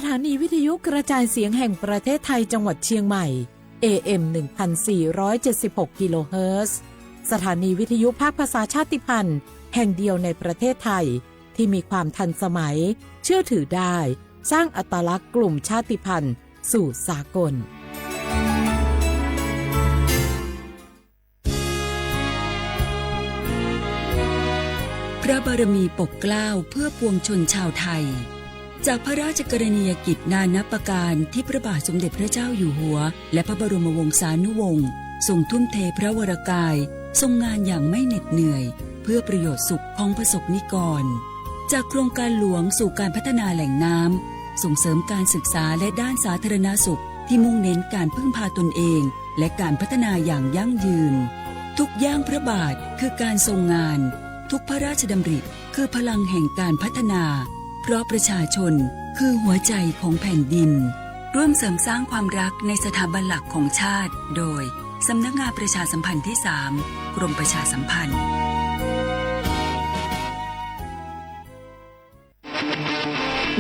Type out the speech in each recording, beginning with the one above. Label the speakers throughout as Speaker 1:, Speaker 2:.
Speaker 1: ถานีวิทยุกระจายเสียงแห่งประเทศไทยจังหวัดเชียงใหม่ AM 1476 กิโลเฮิรตซ์สถานีวิทยุภาคภาษาชาติพันธุ์แห่งเดียวในประเทศไทยที่มีความทันสมัยเชื่อถือได้สร้างอัตลักษณ์กลุ่มชาติพันธุ์สู่สากล
Speaker 2: พระบารมีปกเกล้าเพื่อปวงชนชาวไทยจากพระราชกรณียกิจนานับประการที่พระบาทสมเด็จพระเจ้าอยู่หัวและพระบรมวงศานุวงศ์ทรงทุ่มเทพระวรกายทรงงานอย่างไม่เหน็ดเหนื่อยเพื่อประโยชน์สุขของประสบนิกรจากโครงการหลวงสู่การพัฒนาแหล่งน้ำส่งเสริมการศึกษาและด้านสาธารณสุขที่มุ่งเน้นการพึ่งพาตนเองและการพัฒนาอย่างยั่งยืนทุกย่างพระบาทคือการทรงงานทุกพระราชดำริคือพลังแห่งการพัฒนาเพราะประชาชนคือหัวใจของแผ่นดินร่วมเสริมสร้างความรักในสถาบันหลักของชาติโดยสำนักงานประชาสัมพันธ์ที่ 3 กรมประชาสัมพันธ์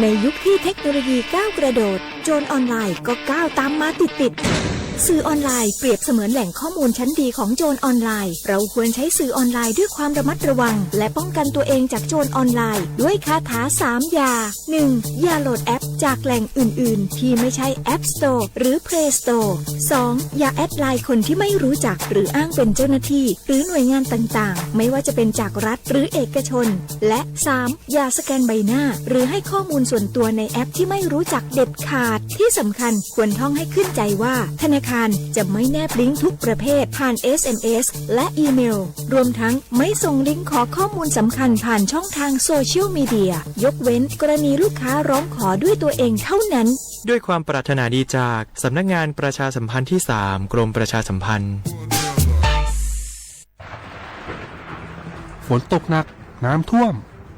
Speaker 3: ในยุคที่เทคโนโลยีก้าวกระโดดโจรออนไลน์ก็ก้าวตามมาติดสื่อออนไลน์เปรียบเสมือนแหล่งข้อมูลชั้นดีของโจรออนไลน์เราควรใช้สื่อออนไลน์ด้วยความระมัดระวังและป้องกันตัวเองจากโจรออนไลน์ด้วยคาถา3อย่า 1. อย่าโหลดแอปจากแหล่งอื่นๆที่ไม่ใช่ App Store หรือ Play Store 2. อย่าแอดไลน์คนที่ไม่รู้จักหรืออ้างเป็นเจ้าหน้าที่หรือหน่วยงานต่างๆไม่ว่าจะเป็นจากรัฐหรือเอกชนและ 3. อย่าสแกนใบหน้าหรือให้ข้อมูลส่วนตัวในแอปที่ไม่รู้จักเด็ดขาดที่สำคัญควรท่องให้ขึ้นใจว่าธนาคารจะไม่แนบลิงก์ทุกประเภทผ่าน SMS และอีเมลรวมทั้งไม่ส่งลิงก์ขอข้อมูลสำคัญผ่านช่องทางโซเชียลมีเดียยกเว้นกรณีลูกค้าร้องขอด้วยตัวเองเท่านั้น
Speaker 4: ด้วยความปรารถนาดีจากสำนักงานประชาสัมพันธ์ที่ 3 กรมประชาสัมพันธ์
Speaker 5: ฝนตกหนักน้ำท่วม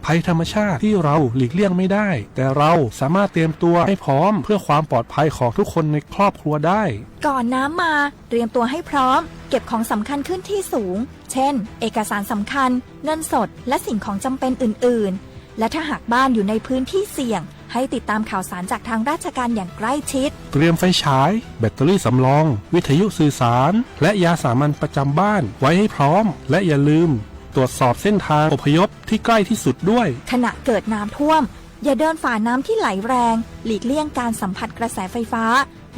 Speaker 5: ภัยธรรมชาติที่เราหลีกเลี่ยงไม่ได้แต่เราสามารถเตรียมตัวให้พร้อมเพื่อความปลอดภัยของทุกคนในครอบครัวได้
Speaker 3: ก่อนน้ำมาเตรียมตัวให้พร้อมเก็บของสำคัญขึ้นที่สูงเช่นเอกสารสำคัญเงินสดและสิ่งของจำเป็นอื่นๆและถ้าหากบ้านอยู่ในพื้นที่เสี่ยงให้ติดตามข่าวสารจากทางราชการอย่างใกล้ชิด
Speaker 5: เตรียมไฟฉายแบตเตอรี่สำรองวิทยุสื่อสารและยาสามัญประจำบ้านไว้ให้พร้อมและอย่าลืมตรวจสอบเส้นทางอพยพที่ใกล้ที่สุดด้วย
Speaker 3: ขณะเกิดน้ำท่วมอย่าเดินฝ่าน้ำที่ไหลแรงหลีกเลี่ยงการสัมผัสกระแสไฟฟ้า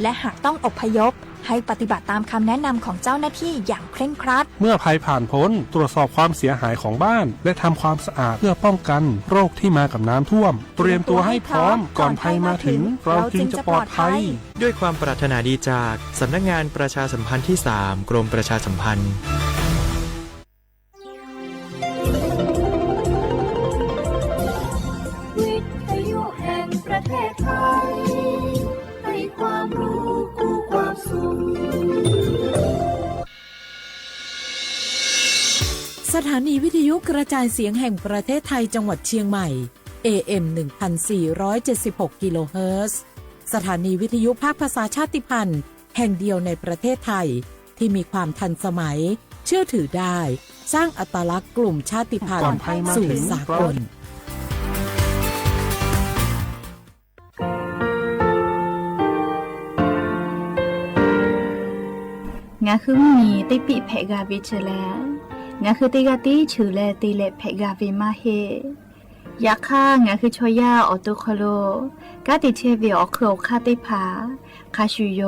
Speaker 3: และหากต้องอพยพให้ปฏิบัติตามคำแนะนำของเจ้าหน้าที่อย่างเคร่งครัด
Speaker 5: เมื่อภัยผ่านพ้นตรวจสอบความเสียหายของบ้านและทำความสะอาดเพื่อป้องกันโรคที่มากับน้ำท่วมเตรียมตัวให้พร้อมก่อนภัยมาถึงเราจึงจะปลอดภัย
Speaker 4: ด้วยความปรารถนาดีจากสำนักงานประชาสัมพันธ์ที่ 3 กรมประชาสัมพันธ์
Speaker 6: ประเทศไทยให้ความรู้คู่ความสุข
Speaker 1: สถานีวิทยุกระจายเสียงแห่งประเทศไทยจังหวัดเชียงใหม่ AM 1476 กิโลเฮิรตซ์สถานีวิทยุภาคภาษาชาติพันธุ์แห่งเดียวในประเทศไทยที่มีความทันสมัยเชื่อถือได้สร้างอัตลักษณ์กลุ่มชาติพันธุ์สู่สากล
Speaker 7: งาคือมีติปิเพกาวิเชลงาคือติกาติชูเลติเลเพกาวิมาเฮยาค่างาคือชอยาออตุคโลกาติเชวิออโครคาติพาคาชูโย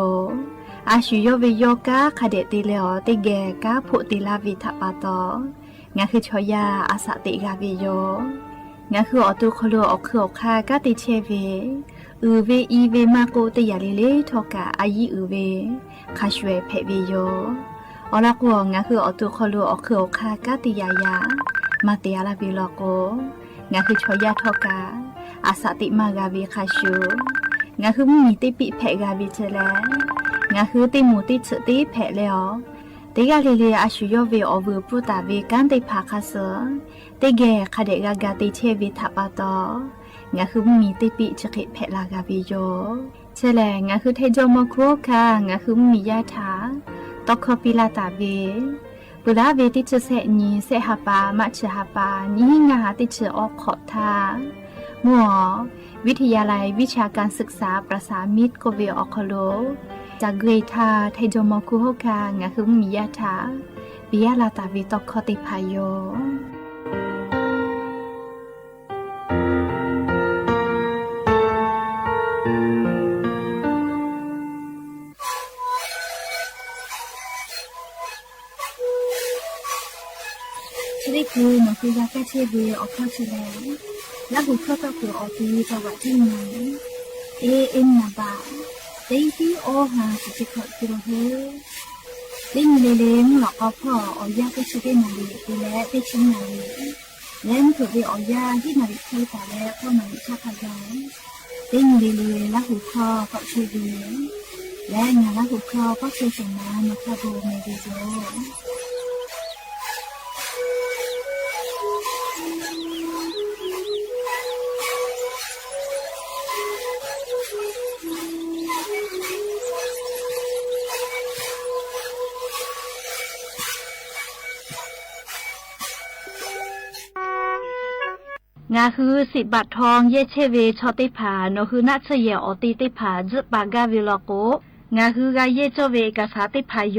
Speaker 7: อาชูโยวิโยกาคาเดติเลอติเกกาพุติลาวิทปาโตงาคือชอยาอาสติกาวิโยงาคือออตุคโลออโครคากาติเชวิอูเวอีเวมาโกติยาเลเลทอกาอายีอูเวคาชเวเพวิโยอลักวงงาคืออตุคโลอคืออคากาติยายามาเตียลาบิโลโกงาคือชอยาทอกาอาสติมากาวิคาชูงาคือมีติปิเพกาวิเจเลงาคือติมูติฉติเพเลอติกาเลเลอาชูโยเวอวูปุตาเวกันติภาคาเสติเกคาเดกากาติเชวิทัปาโตงาคือมีติปิฉกิเพลากาวิโยเชลงาคือเทจโมโคคางาคือมียาถาตอกคปิลาตาเวปุระเวติเชเสนีเสหปามัชหปานีงาติเชออกขอทามัว วิทยาลัยวิชาการศึกษาประสานมิตรกเวออคโลจากเกรทาไทจมคุโฮกางะคือมียาถาปิยาลาตาวิตคติพายโยชริกูนคือยาแก้เชื้อเวออกเข้าเชื้อแล้วบุคคลก็คือออกทีจังหวัดที่ไหนเอ็นนาบาเต็งที่โอหาสิจิขอกิโลเฮเต็งเลเลงหลอกเอาพ่อเอายาแก้เชื้อนาลีไปแล้วไปชิ้นนาลีแล้วถูกไปเอายาที่นาลีเคยแต่แล้วพ่อนาลีชาพยาเต็งเลเลแล้วหูคอก็เชื้อเวและงานแล้วหูคอก็เชื้อสมานนะคะโบเมดิโซงาคือ10 บาททองเยเชเวชอติผาโนคือนัชเยอติติผาจึปากาวิโลโกงาคือกาเยโจเวกาสาติพายโย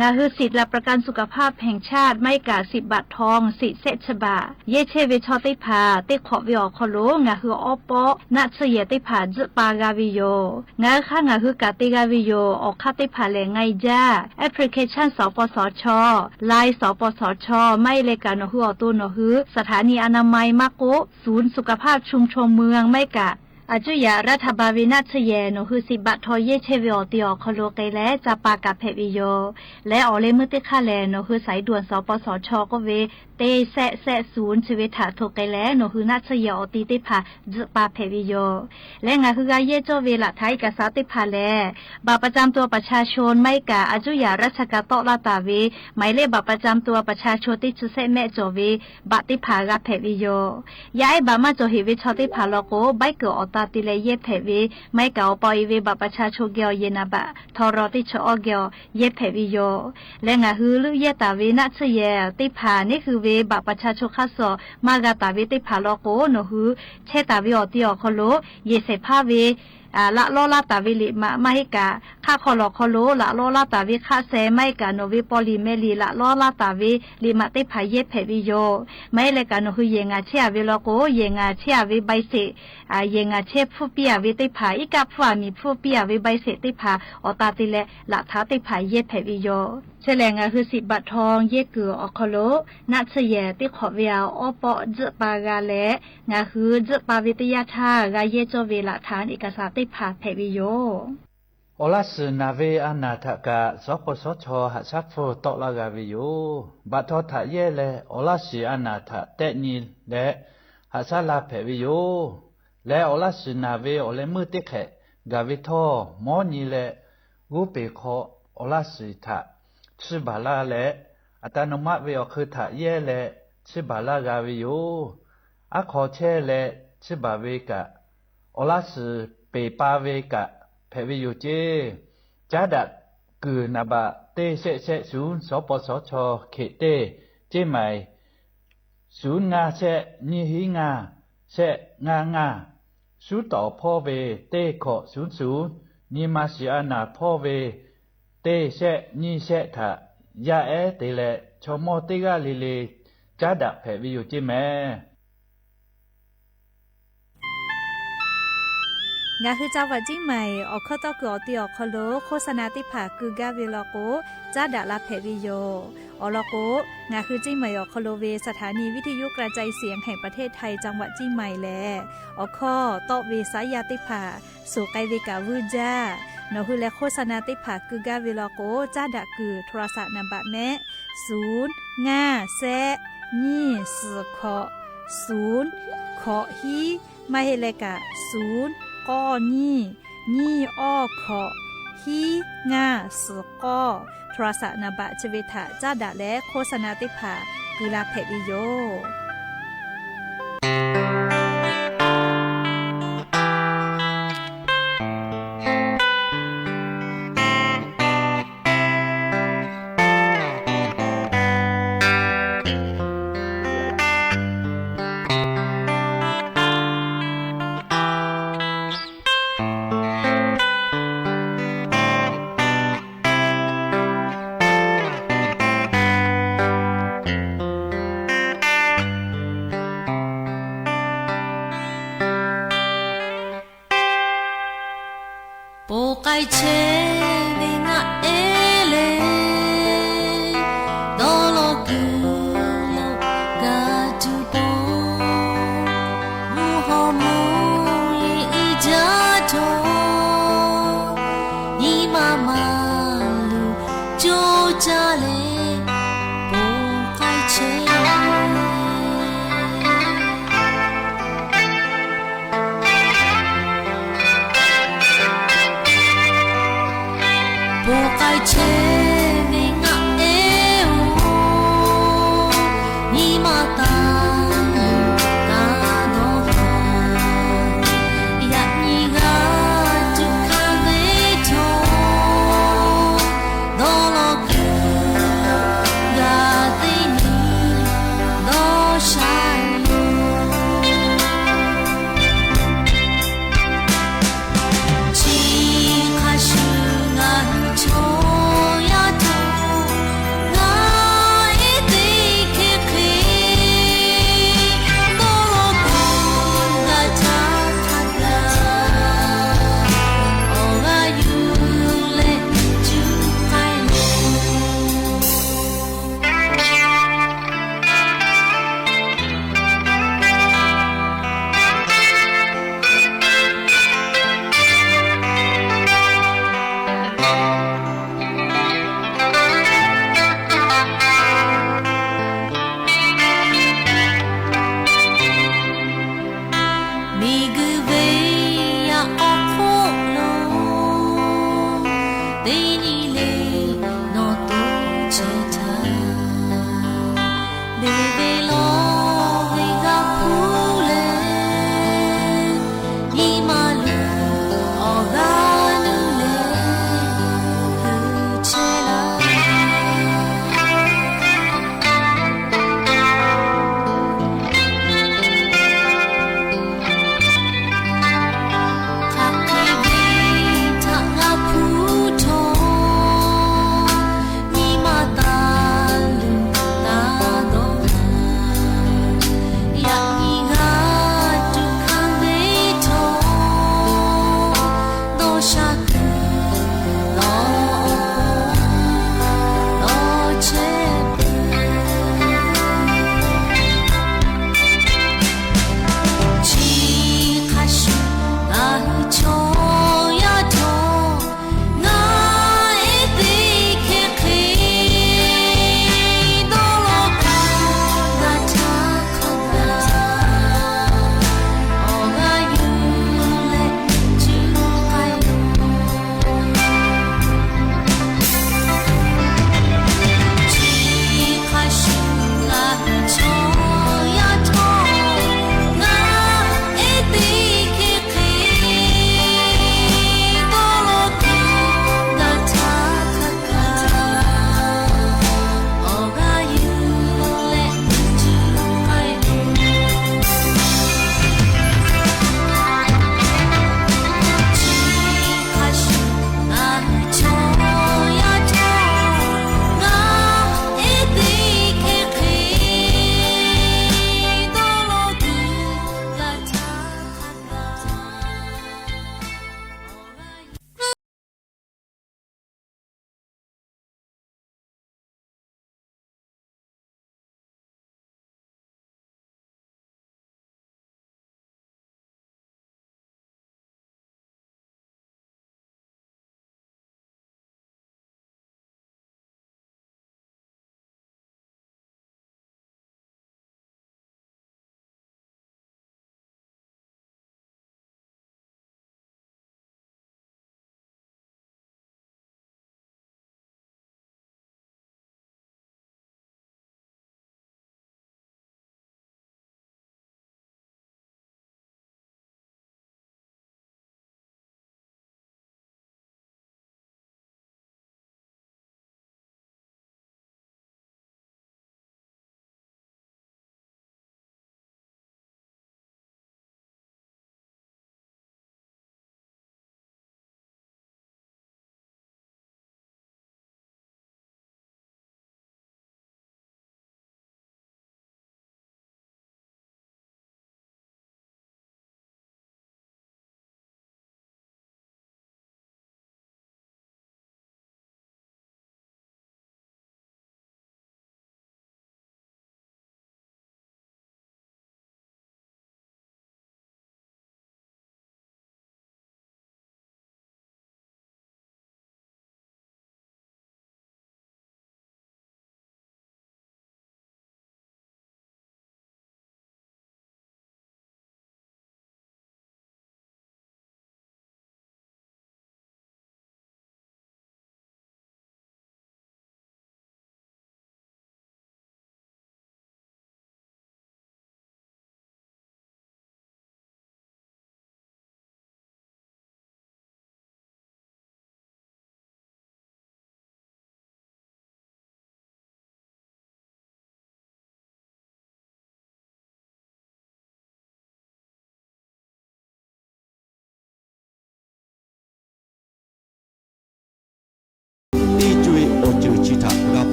Speaker 7: งาคือสิทธิและประกันสุขภาพแห่งชาติไม่กา10 บาททองสิเซชบาเยเชเวชอติผาติขอวิอคโลงาคืออปอนัชเยติผาจึปากาวิโยงาค่ะงาคือกาติกาวิโยออกคติผาแลไงจ้าแอปพลิเคชันสปสชไลน์สปสชไม่เลกาโนฮืออตุโนฮือสถานีอนามัยมะโกศูนย์สุขภาพชุมชนเมืองไม่กะอาจุยารัฐบาลวินาชเยโนคือ10 บาททอเยเชวิอติอคโลไกและจะปากกับเพวิโยและออเลมุติคาแลโนคือสายด่วนสปสชก็เวเตแซศูนย์ชีวิตถาโทไกและโนคือนาชเยอติติผาจปาเพวิโยและงาคือกาเยโจเวละไทยกษาติผาแลบัตรประจำตัวประชาชนไม่กะอาจุยาราชกาตอลาตาเวหมายเลขบัตรประจำตัวประชาชนที่จุเซแม่โจเวบัตรติผากะเพวิโยย้ายบามาโจเฮวิชอติผาโลโกใบเกอตาติเลเยเพวิไม่เก่าปอยเวบัตรประชาชนเกียวเยนาบะทอรอติชอเกียวเยเพวิโยและงาฮือลุเยตาเวนัชเยติผานี่คือเวบัตรประชาชนคัสโซมากาตาเวติผาโลโกโนฮือเชตาเวอติอคโลเยเสพาเวละโลลาตาวิลิมาให้กะค่าคอลอคอโลละโลลาตาวิค่าแซไม่กะโนวิปอลิเมลีละโลลาตาวิลิมาติพายเยเพวิโยไม่เลยกะโนคือเยงาเชียวิโลโกเยงาเชียวิใบเสเยงาเชผู้เปียวิติพาอีกะผู้มีผู้เปียวิใบเสติพาอตาติเลละท้าติพายเยเพวิโยเฉลงาคือ10 บาททองเยเกืออคโลนัชเยติขอเวียวอปอจปากาและงาคือจปาวิทยาธากาเยโจเวละฐานเอกสารติพาเพวิโย
Speaker 8: โอลาสนาเวอนาทกะสปสชหัสักโฟตลากาวิโยบัททะเยเลโอลาสอนาทะเตนีและหัสลาเพวิโยและโอลาสนาเวโอเลมือติเขกาวิทอมอนีเลกูเปโคโอลาสทะชิบาลาเลอัตโนมัติเวอคือทะเยเลชิบาลากาวิโยอะขอเชเลชิบาเวกะโอลาสเปปาเวกะเพวิโยเจจาดักกือนาบะเตเสเสศูนย์สปสชเขเตเจใหม่ศูนย์งาเสนิหิงาเสงาสูต่อพ่อเวเตขอ00นิมาสิอานาพ่อเวเตเสนิเสทะยาเอเตเลชมอติกาลิเลจาดักเพวิโยเจแม
Speaker 9: งาคือจังหวัดจิ้งใหม่ออกข้อต่อเกือตีออกคโลโฆษณาติผาคือกาเวลโกจ้าดาลาเพวิโยอลโกงาคือจิ้งใหม่ออกคโลเวสถานีวิทยุกระจายเสียงแห่งประเทศไทยจังหวัดจิ้งใหม่แลออกข้อต่อเวสายาติผาสู่ไกเวกาวูจ้านคือและโฆษณาติผาคือกาเวลโกจ้าดาคือโทรศัพท์นำบัตรแนะ0 5 แซนี่4ขอ0ขอฮีไม่ให้เลกะ0ก้อนี่อ้อขอฮีงาสก้อโทรศัพท์นบะชเวทะจ้าดะและโฆษณาติผากุลาเพวิโย
Speaker 6: ချေနေငါအေးလေတော်လို့ကူလို့ကတူပေါ်မူဟောမူလေးအကြတော်ညီမမလူကြိုးကြလေပုံခိုက်ချေ波盖切没我哎哦，你妈当大罗哈，呀你个就看没头，到了个个对你多善良。chỉ khai sư ngàn trôi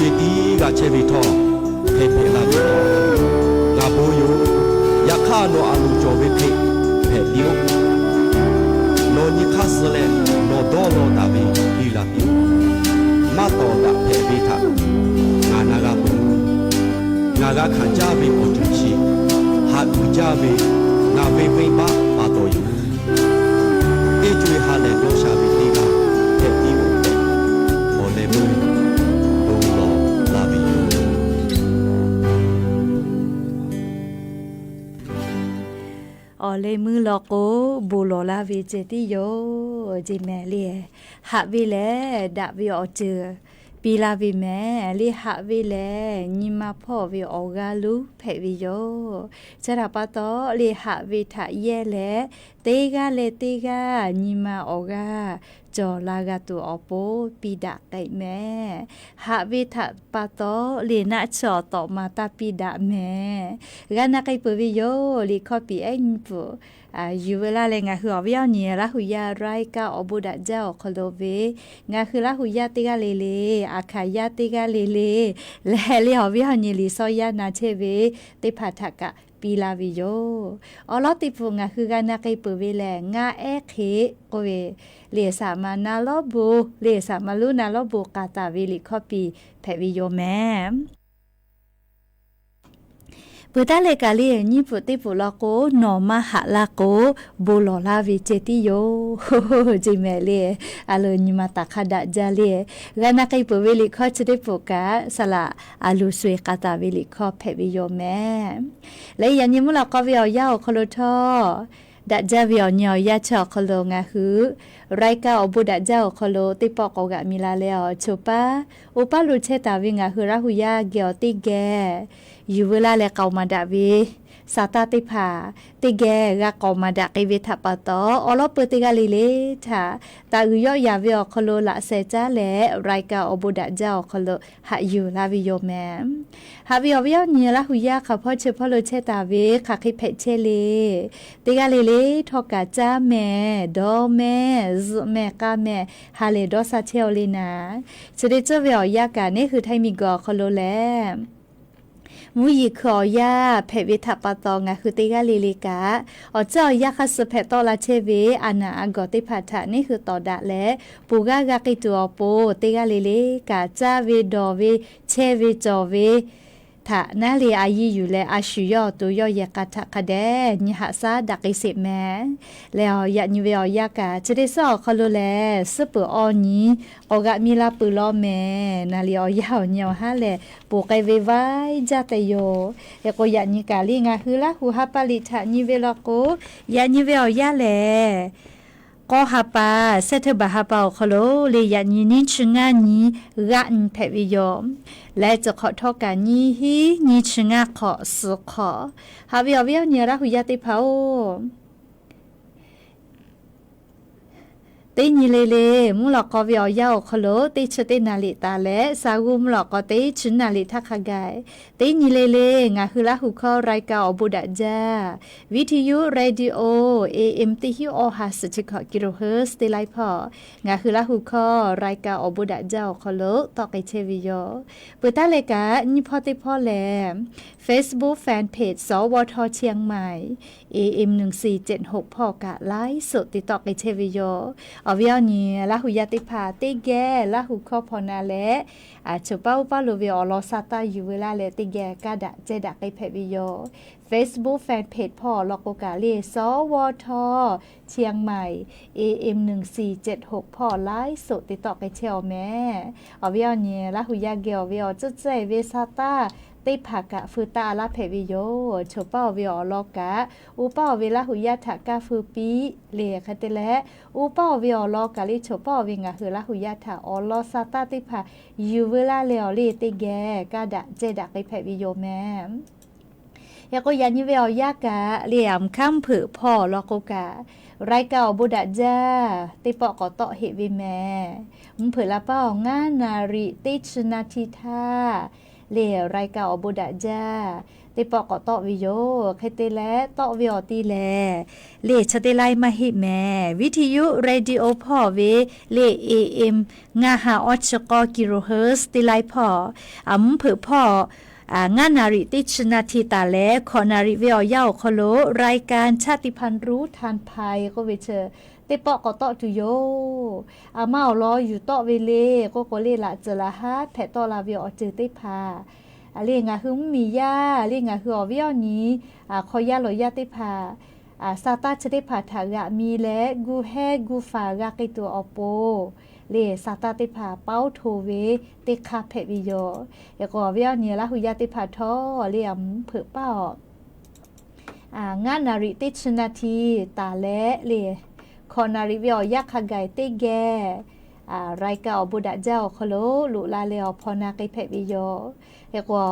Speaker 10: จุยตีกะเชบิทอเพเพลาบิโตกาโบโยยาคาโนอาลูโจเบเพเพบิโอโนนิคาสเลโนโดโลตาบิฮิลาบิโอมาโตดะเพบิทางานากาบุงากาขันจาบิโอจุชิฮัดบุจาบินาเวเวบาปาโตโยเอจุยฮาเลโนชาบิตีกาเพบิโอโอเลโมโดโลลาบิโอ
Speaker 9: ออเลยมือลอโกบูโลลาวิเจติโยจิแมเลียหะวิเลดะวิอเจอปีลาวิแมลิหะวิเลญิมาพ่อวิออกาลูเผวิโยจระปะตอลิหะวิทะเยเลเตกาเลเตกาญิมาออกาจอลากาตุอโปปีดะไกแม่หะวิทะปะตอลินะชอตอมาตาปีดะแม่กานะไกเปวิโยลิคอปีเอ็นปูอยู่เวลาเลยงาคืออวิญญาณละหุยาไรกาอบุดะเจ้าคโลเวงาคือละหุยาติกาเลเลอาคายาติกาเลเลและเลยอวิญญาณลิซอยานาเชเวติพัทกะปีลาวิโยอลอติปุงาคือกานาไกเปเวแลงาเอเคโกเวเลสามานาลอบูเลสามาลูนาลอบูกาตาวิลิคอปีแพวิโยแมปุตาเลกาลีญิปุติปุลาโกนอมาหะลาโกโบโลลาวิเจติโยจิเมเลอาโลญิมาตาคาดะจาเลกานาไกปเวลิคอชติปุกาสละอาลูสเวกาตาวิลิคอเพวิโยแมและยันยิมุลากอวิอยาโคโลทอดัจจาวิอญอยาชอคโลงาหือไรกาอบุดัจเจ้าคโลติปอกอกะมิลาเลอโชปาอุปาลุเชตาวิงาหือราหุยาเกียวติแกอยู่เวลาเลเกามาดาวีสาตาติผาติแกกะเกามาดากิวิทัปตออลอปติกาลิเลทาตาอุยอยาวิอคโลละเซจาและไรกาอบุดัจเจ้าคโลหะอยู่ลาวิโยแมหะวิอวิอเนียละหุยาขะพ่อเชพ่อโลเชตาวิขะคิเพเชเลติกาลิเลทอกะจาแมดอแมซแมกาแมฮาเลดอซาเชลลีนาเสด็จเจ้าวิอยากานี่คือไทมิกอคโลแลมูยิขอยาเพวิทัปตองะคือติกาลิลิกาเจ้ายาคัสเพตอลาเชเวอานาอกอติพัทะนี่คือต่อดะและปูกากากิตัวโปติกาลิลิกาจาเวดอเวเชเวจอเวถ้านาลีอายีอยู่และอาชุยอตัวยอยากาทะคาเดนิหาซาดักอิสิแมแล้วยานิเวอยากาจะได้สอคโลแลสเปอออนีออกะมีลาปือลอแมนาลีออยาวเนียวฮาแลปูไกเวไวจาเตโยเอโกยานิกาลิงาฮือละหูฮาปาลิทะนิเวลโกยานิเวอยาแลก็ฮาปาเซตบะฮาปาคโลเลยยานีนิชงานีรันเพวิโยและจะขอทอการนี้ฮีนิชงาขอสุขอฮาวิอวิอเนียระหุยาติภาโอตีนีเลมุลกอวิอยาคโลตีชตินาลิตาและสากุมุลกอตีชุนาลิทักขกายตีนีเลงาคือละหุคอรายกาอบุดะจาวิทยุเรดิโอ AM ติฮิโอฮัสจิกกิโลเฮิรตซ์ติไลพองาคือละหุคอรายกาอบุดะเจ้าคโลตอไกเชวิโยเปิดตาเลกานิพอติพอแล Facebook Fanpage สวทเชียงใหม่ AM 1476พอกะไลฟ์สดติดต่อไกเชวิโยอวิอเนียละหุยาติภาติแกละหุคอพอนาและชุเป้าป้าลูวิออลอซาตาอยู่เวลาเลติแกกะดะเจดะไกเพวิโย Facebook Fanpage พ่อลอกโกกาเลสวทเชียงใหม่ AM 1476พ่อไลฟ์สดติดต่อไกเชลแม่อวิอเนียละหุยาเกลวิอจุเจเวซาตาติภากะฟืตาลาเพวิโยโชเป้าวิอลอกะอุเป้าเวลาหุยาทะกาฟืปีเลคเตและอุเป้าวิอลอกะลิโชเป้าวิงะหือละหุยาทะอลอซาตาติภายูเวลาเลอเลติแกกะดะเจดะไกเพวิโยแมยาก็ยันยิเวอยากะเหลี่ยมข้ามผือพ่อลอกกะไรเก่าบุดะจ้าติปอกอตอเหวิแมมึงเผือละเป้างานาริติชนาทิธาเลไรเก่าบุดะจ้า ติปอกอตอวิโยใครเตแลตอวิอตีแลเลชเตไลมาฮิแมวิทยุเรดิโอพ่อเวเล AM งาหาออชกกิโลเฮิรตซ์ติไลพ่อเผือพ่องานนาริติชนาทีตาและขอนาริเวียเย้าคโลรายการชาติพันธุ์รู้ทานภัยก็เวเชอติปอกอตอตุโยเมาลออยู่ตอเวเลก็เลละเจละฮาแผตอลาเวียอจือติพาเรียงหึมมียาเรียงหึอเวียนี้คอยาลอยาติพาซาตาจะได้ผ่าถากะมีและกูแฮกูฟากะกิตัวอโปเลซาตาติพาเป้าโทเวติคาเพวิโยยก็เวียนี้ละหุยาติพาทอเรียมเผือเป้างานนาริติชนาทีตาและเลคอนาริเวียยักขไกติแกรายการบุดาเจ้าคโลลุลาเลอพอนาไกเพวิโยยก็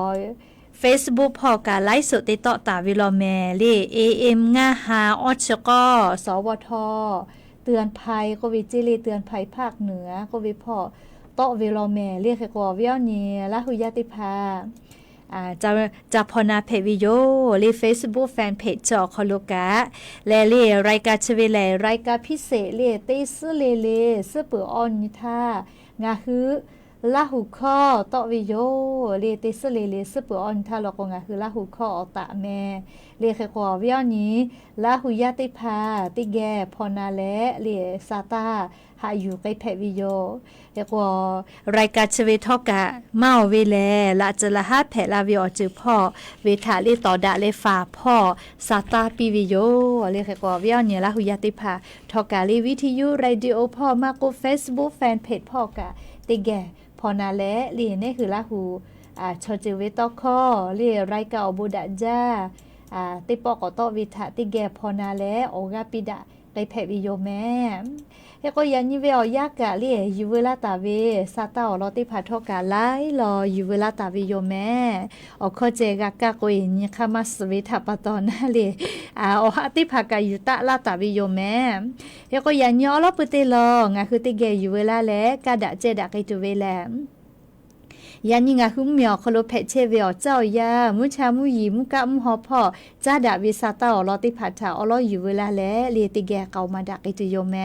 Speaker 9: Facebook พอกาไลฟ์สดติดต่อตาวิลอแมเล AM งาหาออชกสวทเตือนภัยก็วิจิลีเตือนภัยภาคเหนือก็วิพ่อต่อวิลอแมเรียกก็วิอนีละหุยติภาจะพอนาเพวิโยเล Facebook แฟนเพจจอคอโลกะและเลรายการชเวเลรายการพิเศษเลเตซึเลซึเปือออนนิทางาฮือลาหูข้อตอวิโยเลเตสเลสปออนทาลกงาคือลาหูข้ออตะแมเลเคกอวิอนี้ลาหูยาติพาติแกพอนาและเลซาตาหาอยู่ไกเพวิโยเรียกว่ารายการชเวทอกะเมาเวแลละจะละหาแผลาวิอจือพ่อเวทาเลต่อดะเลฝาพ่อซาตาปิวิโยเรียกว่าวิอนี้ลาหูยาติพาทอกะเลวิทยุเรดิโอพ่อมาโก Facebook แฟนเพจพ่อกะติแกพอนาและลีนี่คือละหูชอจิเวตอคอลีไรเก่าบูดาจ้าติปอกอตอวิทะติแกพอนาและโอกาปิดะไกเพวิโยแม่เฮก็ยันยิเวอยากะลียูเวลาตาเวซาตาอลอติพาทอกะไลรอยูเวลาตาวิโยแม่อคอเจกะกะโกยนิคามาสเวทะปะตอนาเลอหะติภากะยุตะลาตาวิโยแม่เฮก็ยันยอลอปเตลองะคือติแกยูเวลาและกะดะเจดะไกตุเวแลยันยิงาหุมเมียวคโลเพเชเวอเจ้ายามุชามุยีมุกะมุหอพ่อจ้าดาวิซาตาอลอติพัทธาอลออยู่เวลาและเลติแกเกามาดักอิตุโยแม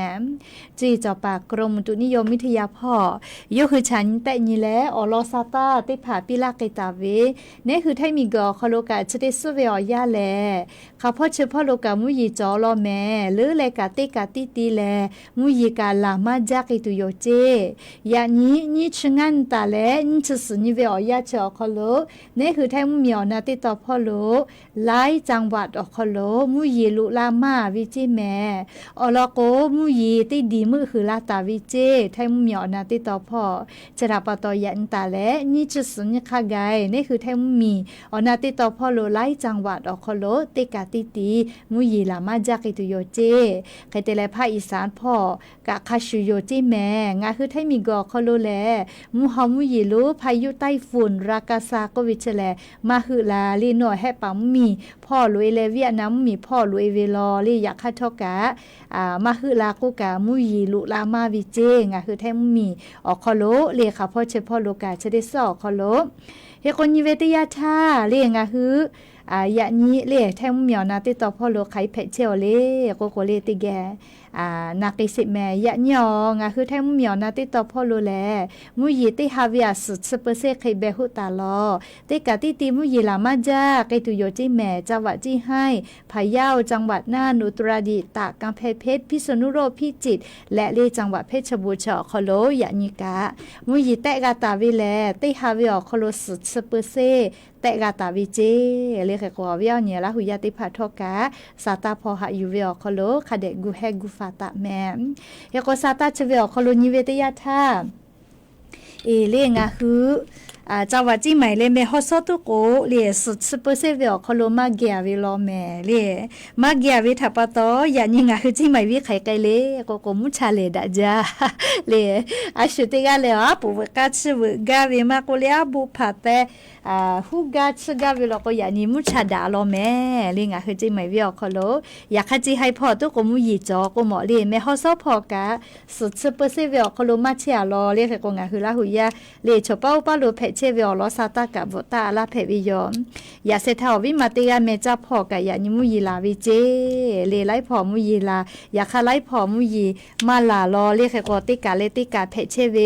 Speaker 9: จีจอปากกรมตุนิยมวิทยาพ่อยกคือฉันแต่นีและอลอซาตาติผาปิลาเกตาเวเนี่ยคือไทมีกอคโลกาชเดสเวอยาแลข้าพ่อเฉพาะโลกามุยีจอลอแม่หรือเลกาติกาติตีแลมุยีกาลามาจักอิตุโยเจยานี้นี่ชงันตาและนี่สนิเวอยาเจอคโลนี่คือแท้มุมีอนาติตอพ่อโลไลจังหวัดอคโลมุยีลุลามาวิจิแมอลโกมุยีติดีมือคือลาตาวิเจแท้มุมีอนาติตอพ่อจะรับปตอยันตาและนี่จะสนิคาไกนี่คือแท้มุมีอนาติตอพ่อโลไลจังหวัดอคโลติกาติตีมุยีลามาจักอิตุโยเจใครแต่ละภาคอีสานพ่อกะคาชุโยจิแมงาคือแท้มีกอคโลแลมุฮามุยีลุพายุไต้ฝุ่นรากาซาก็วิเชแลมาหือลาลีหน่อยให้ปั๊มมีพ่อลุยเลเวียน้ำมีพ่อลุยเวลอลีอยากคัดทอกะมาหือลากูกะมุยีลุลามาวิเจงะคือแท้มีออกคโลเลค่ะพ่อเฉพาะโลกาจะได้สอคโลเฮคนยิเวตยาธาเลงะคือยะนี้เลแท้มีนาติต่อพ่อโลไขเพเชลเลโกโกเลติแกนากิสิแม่ยะยองคือแท้มีนาติต่อพ่อโลแลมุยีติฮาวิอาสุดเปอร์เซ็นต์ไคเบหุตาลอติกาติติมุยีลามาจาไกตุโยจิแม่จังหวัดจี้ให้พะเยาจังหวัดน่านอุตรดิตถ์ตากกำแพงเพชรพิษณุโลกพิจิตรและเลจังหวัดเพชรบูรณ์เฉาะคโลยะนิกะมุยีแตกาตาวิแลติฮาวิอคโลสุดเปอร์เซ็นต์แต่กาตาวิเจเลขกว่าวิอเนี่ยละหุยติพัททกะซาตาพอหะอยู่วิอคโลคาเดกูแฮกูฟาตะแมยกซาตาเชวิอคโลนิเวตยาธาเลงะคือจังหวัดจีใหม่เลยแม่ฮอสตุโกเลียสุดซุปเปอร์เซเวลคโลมาเกียวิลอแม่เลียมาเกียวิทัปตอยานิงะคือจีใหม่วิไข่ไกเลโกมุชาเลดาจาเลียอาชุติกาเลอะปุกะชวกาวิมาโกเลียบุพาเต ฮูกาชกาเวลก็อย่านี้มุชาดาลอแม่เลี้ยงคือจิไม่เวียคอโลอยากให้ให้พ่อตัวก็มุยีจอก็หมอเลี้ยแม่เฮาซอพอกะสุดเปอร์เซ็นต์เวียคอโลมาเชียรอเลี้ยก็งาคือละหุยาเลี้ยชอเป้าโลเพเชเวียลอซาตากะบตาลาเพวิยอมอย่าเสท้าวิมาเตียแม่จ้าพ่อกะอย่านี้มุยีลาวิเจเลี้ยไล่พ่อมุยีลาอยากไล่พ่อมุยีมาลารอเลี้ยก็ติกาเลติกาเพเชเว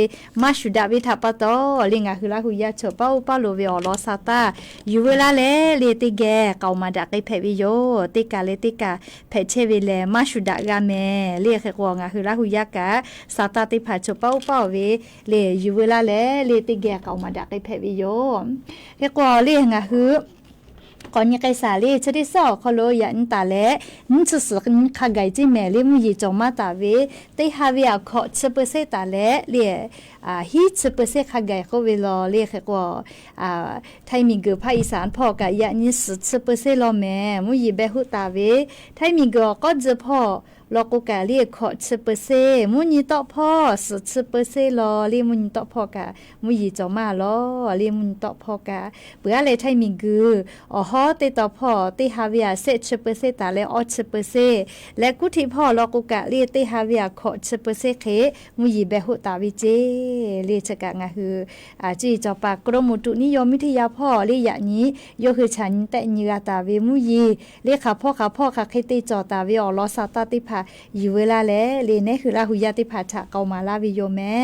Speaker 9: มาชุดาวิทัปตอเลี้ยงคือละหุยาชอเป้าโลเวียลอซาตาอยู่เวลาเลติแกเกามาดักไอเพวิโยติกาเลติกาเพเชเวเลมาชุดากาเมเรียกกวงคือละหุยากะซาตาติผาชเป้าเวเลอยู่เวลาเลติแกเกามาดักไอเพวิโยเรียกว่าเรียกคือก่อนยังไกสาลีจะได้สอบเขาโลยันตาเละนั่นสุดๆข้าไก่จีแม่เลี้ยมุยจงมาตาเวได้ฮาวิอาขอจะเปอร์เซตาเละเลี้ยฮีจะเปอร์เซข้าไก่เขาเวลาเลี้ยกว่าไทยมีเกือบภาคอีสานพ่อกะยันนี่สุดจะเปอร์เซลอแม่มุยเบหุตาเวไทยมีเกือบก็จะพ่อลอกกะเรียกขอเชเปเซมุนีตอพ่อสุดเชเปเซลอเรียมุนีตอพ่อกะมุยจอมาลอเรียมุนีตอพ่อกะเบื่อเลยไทยมีกืออ๋อฮอเตตอพ่อเตฮาวิอาเซเชเปเซตาเลออเชเปเซและกุที่พ่อลอกกะเรียเตฮาวิอาขอเชเปเซเคมุยเบหุตาวิเจเรียชกะงะคือจีจอปากกรมอุตุนิยมวิทยาพ่อเรียอย่างนี้โยคือฉันแต่เนือตาเวมุยเรียกขาพ่อเคเตจอตาเวอลอซาตาติพาอยู่เวลาแล้วเลเนคือลาหุยาติผาฉะเกามาลาวิโยแม่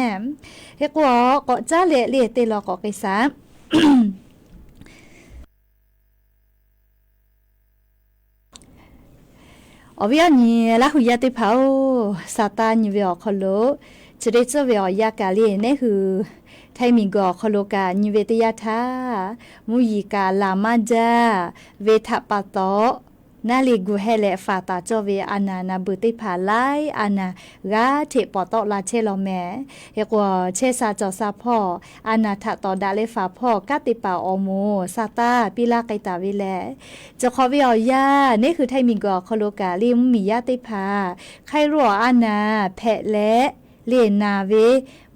Speaker 9: เฮกว่าก็จ้าเลเตลอก็ไกษาอวิญญาลาหุยาติผาซาตานอยู่เวอคโลจะได้เจอเวอยากาเลเนคือไทยมีกอคโลกานิเวตยาธามุยิกาลามาจาเวทปะโตนาลีกูเฮเลฟาตาโจเวอานานาบุติผาไลอานาราเทปอตอลาเชลแม่เฮกว่าเชซาจอซาพ่ออานาทะตอดาเลฟาพ่อกาติปาอโมซาตาปิลาไกตาวิแลจะขอวิอยานี่คือไทยมีกอคโลกาลิมมียาติผาไครัวอานาแพะและเลนาเว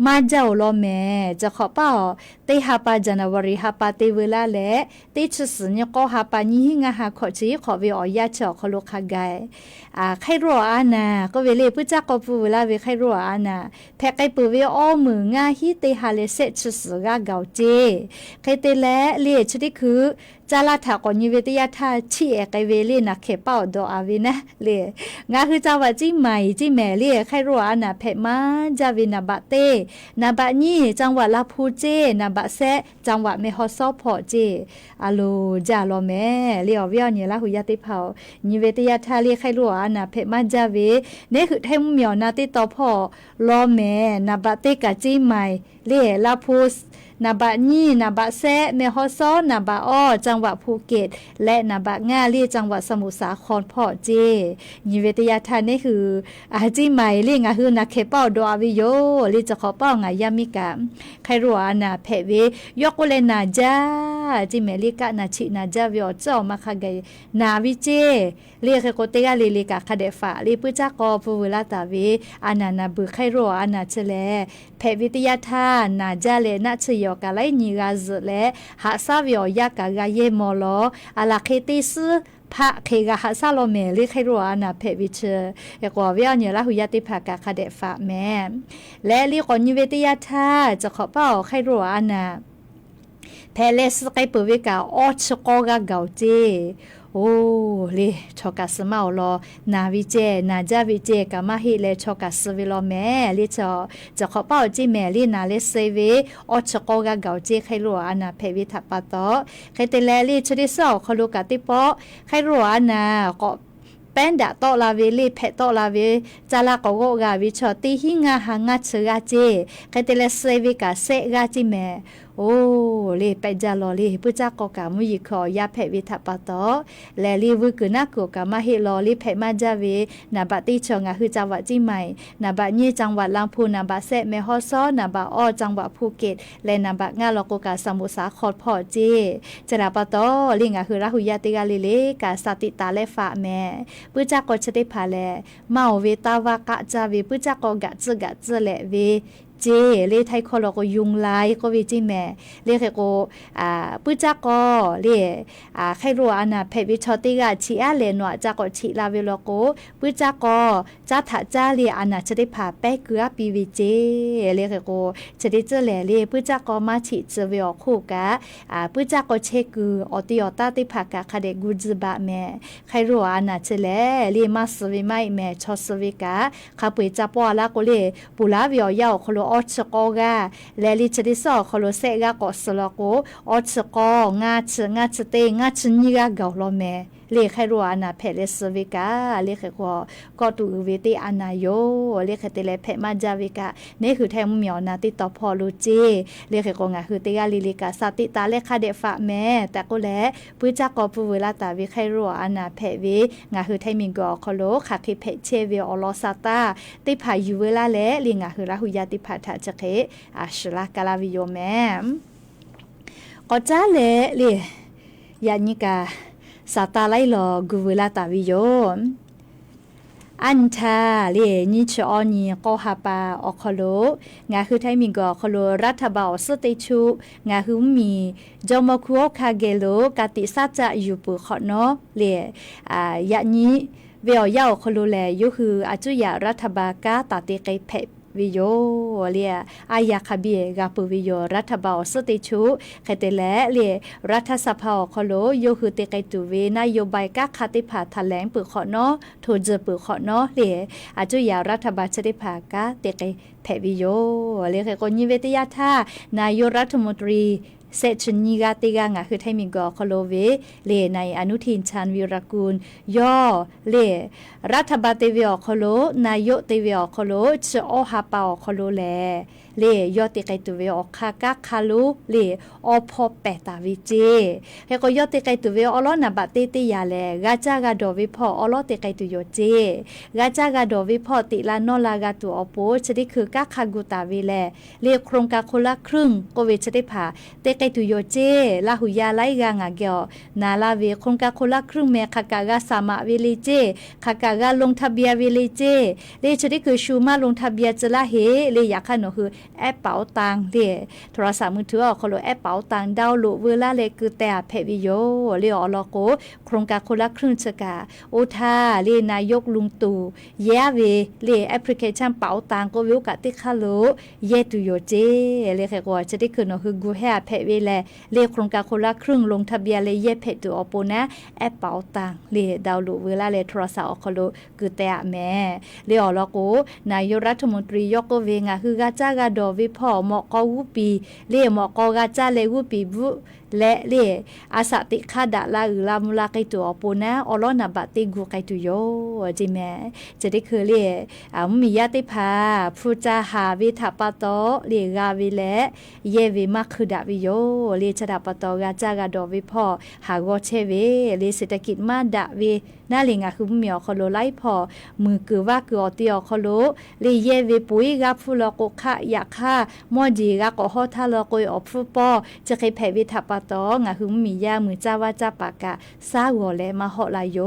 Speaker 9: มาเจ้าลอแม่จะขอเป้าเตฮาปาจันวรีฮาปาเตเวลาและเตชุสญก็ฮาปานี้งาหาขอจีขอเวอยาเจาะขลุคาไกไครัวอานาก็เวเลพุจักก็ปูเวลาเวไครัวอานาแพกไกปูเวอ้อมืองาฮิเตฮาเลเซชุสกาเกาเจไคเตและเลชดิคือจาลาถากอนิเวตยาธาชีเอไกเวเลนักเขเป้าดออาวินะเลงาคือจาวจิใหม่จิแม่เลไครัวอานาแพมาจาวินาบะเตนาบะนี่จังหวัดลาพูเจนาบะแซจังหวัดเมฮอซอพอเจอะโลจาโลแม่เลียวเวียวเนี่ยละหุยาติเผานิเวตยาธาเรียไครัวอานาเพมาจาเวเนี่ยคือไทมุเหมียวนาติตอพ่อลอแม่นาบะเตกะจิใหม่เลลาพูนาบะนี่นาบะแซเมฮอซอนาบะอ้อจังหวัดภูเก็ตและนาบะง่าเรียจังหวัดสมุทรสาครพ่อเจนิเวตยาธานี่คือจิใหม่เรียงาคือนาเคเป้าดออาวิโยลิจะขอเป้างายามิกะไครัวอานาเพเวยกเลนาจาจิเมลิกะนาชินาจาวิอเจ้ามาคาไกนาวิเจเรียกโกเตกาลิลิกะคาเดฟาลิปุจักอปูเวลาตาเวอานานาบุไครัวอานาเชเลเพวิทยาธานาจาเลนะชยกาไลนิกาซและหาซาวิอยากากาเยมอลอาลาเคติสพระเคกาฮัสซาโลเมลิไครัวอานาเพวิเชเอกว่าเวียเนี่ยละหุยาติภากาคาเดฟาแม่และลิกอนิเวตยาธาจะขอเป้าไครัวอานาเพเลสไกเปเวกาออชกอกาเกาเจโอ้เลชอกัสมาลอนาวิเจนาจาวิเจกามาฮิเลชอกัสวิโลแม่ลิจอจะขอเป้าจิแม่ลินาเลเซเวออชกอกาเกาเจไครัวอานาเพวิทัปปะตอไคเตเลลิชดิซอคลุกาติปอไครัวอานาก็เป็นดาโตลาเวลีเพโตลาเวจาลาโกโกกาวิชอติหิงาหางาเชกาเจไคเตเลเซวิกาเซกาจิแม่โอ้เลไปจาลอเลพุจักกอกามุยิขอยาเพวิทัปปะตอแลลีวึกนักกามาเฮลอลีเพมาจาเวนาบะติชงาคือจังหวัดจิใหม่นาบะนี่จังหวัดลำพูนนาบะแซเมฮอซอนาบะอ้อจังหวัดภูเก็ตและนาบะงาลอกกาสมุทรสาครพอเจจราปะตอลิงาคือราหุยาติกาลิเลกาสติตาเลฟะแม่พุจักกอชะได้พาแลเมาเวตาวากะจาเวพุจักกอกะจกะจแลเว เจเลไทยคอลก็ยุงลายก็วิจิแม่เลเคโกปุจักก็เลใครรัวอันน่ะเพวิชอติกาชีอาเลนัวจักก็ชีลาเวลโกปุจักก็จัทจาเลอันน่ะจะได้ผ่าแป้เกลือปีวิเจเลเคโกจะได้เจอแลเลปุจักก็มาชีเจเวอคู่กะปุจักก็เชกูออติอตาติผ่ากะคาเดกูจบะแม่ใครรัวอันน่ะเจแลเลมาสวิไมแม่ชอสวิกะคาปุจัปอลาโกเลปุลาเวียาวคโลออชกอกาแลลิจะได้สอคโลเซกะก็สลโกออชกองาชเตงาชนิกะกอลแม่เลขให้รัวนะเพเลสวิกาเลขก็ตูเวติอานาโยเลขเตเลเพมาจาวิกานี่คือแทมเหมียวนาติต่อพอลูเจเลขก็งาคือเตกาลิลิกาสติตาเลขเดฟะแม่แต่ก็แลปุจักก็ปูเวลาตาวิให้รัวอานาเพวิงาคือไทมิงกอคโลคาคิเพเชเวอลอซาตาติพายูเวลาเลลิงาคือราหุยาติพาทะจะเคอาชลากาลาวิโยแม่ก็จ้าเลยานิกาสาตาไลลอกูเวลาตาวิโยอันทาเลนิชอนีก็ฮาปาอคโลงาคือไทมิงกอคโลรัฐบาลสเตชูงาคือมีจอมคุโอคาเกโลกาติซาจะอยู่ปุขเนาะเลยะนี้เวียวยาวคโลแลยูคืออาจุยารัฐบาลกาตาติไกเพวิโยเลียอายาคาเบียกาปุวิโยรัฐบาลสติชูเขตแลเลียรัฐสภาคโลโยคือเตไกตุเวนายบายกาคาติผาแถลงปึกขอเนาะโทเจปึกขอเนาะเลียอาจุยารัฐบาลชติภากาเตไกแพวิโยเลียกนิเวตยาธานายรัฐมนตรีเซชนิกาติกางาคือไทมิงกอคโลเวเลในอนุทินชาญวีรกูลย่อเลรัฐบาลเตวิอคโลนายกเตวิอคโลชอฮาปาคโลแลเลยอติไกตุเวอคากาคาลุเลอพอเปตาวิเจเฮก็ยอติไกตุเวอลอนาบะเตติยาแลกาจากาดอวิพออลอติไกตุโยเจกาจากาดอวิพอติลานอลากาตุอโปชดิคือกาคากุตาวิแลเลโครงการคนละครึ่งโกเวชดิผาเตไกตุโยเจลาหุยาไลกางาเกอนาลาเวโครงการคนละครึ่งเมคากากาสามะวิลิเจคากากาลงทะเบียนวิลิเจเลชดิคือชูมาลงทะเบียนจะละเฮเลอยากขนคือแอปเป๋าตังเล่โทรศัพท์มือถือคโลแอปเป๋าตังดาวน์โหลดเวลาเลคือแต่เพวิโยเลอลโกโครงการคนละครึ่งชกาโอทาเลนายกลุงตู่แยเวเลแอปพลิเคชันเป๋าตังก็วิวกะติคาโลเยตุโยเจเลแค่ว่าจะได้คือเนาะคือกูแฮเพวิแลเลโครงการคนละครึ่งลงทะเบียนเลเยเพตุอโปนะแอปเป๋าตังเลดาวน์โหลดเวลาเลโทรศัพท์คโลคือแต่แม่เลอลโกนายกรัฐมนตรียกเวงาคือกาจากาดอวิพอหมอกวูปีเล่หมอกกาจาเลวูปีบุและเล่อาสติคาดาลาอืลามุลาไกตัวอปูนะอลอนาบะติกูไกตุโยจิแม่จะได้คือเล่มียาติพาพูจาหาวิถาปะโตเลกาวิและเยวิมักคือดาวิโยเลชดาปะโตกาจากาดอวิพอหากอเชเวเลเศรษฐกิจมาดาเวน่าลิงาคือเหมียวคโลไลพอมือคือว่าคืออติอคโลเลเยวิปุยกาฟูลโกคะยาค่ามอดีกาก็ฮอทาลโกยอฟูปอจะเคยแผ่วิถาปะโตงาคือมียามือจ้าว่าจ้าปากะซาหัวแลมาฮอลายโย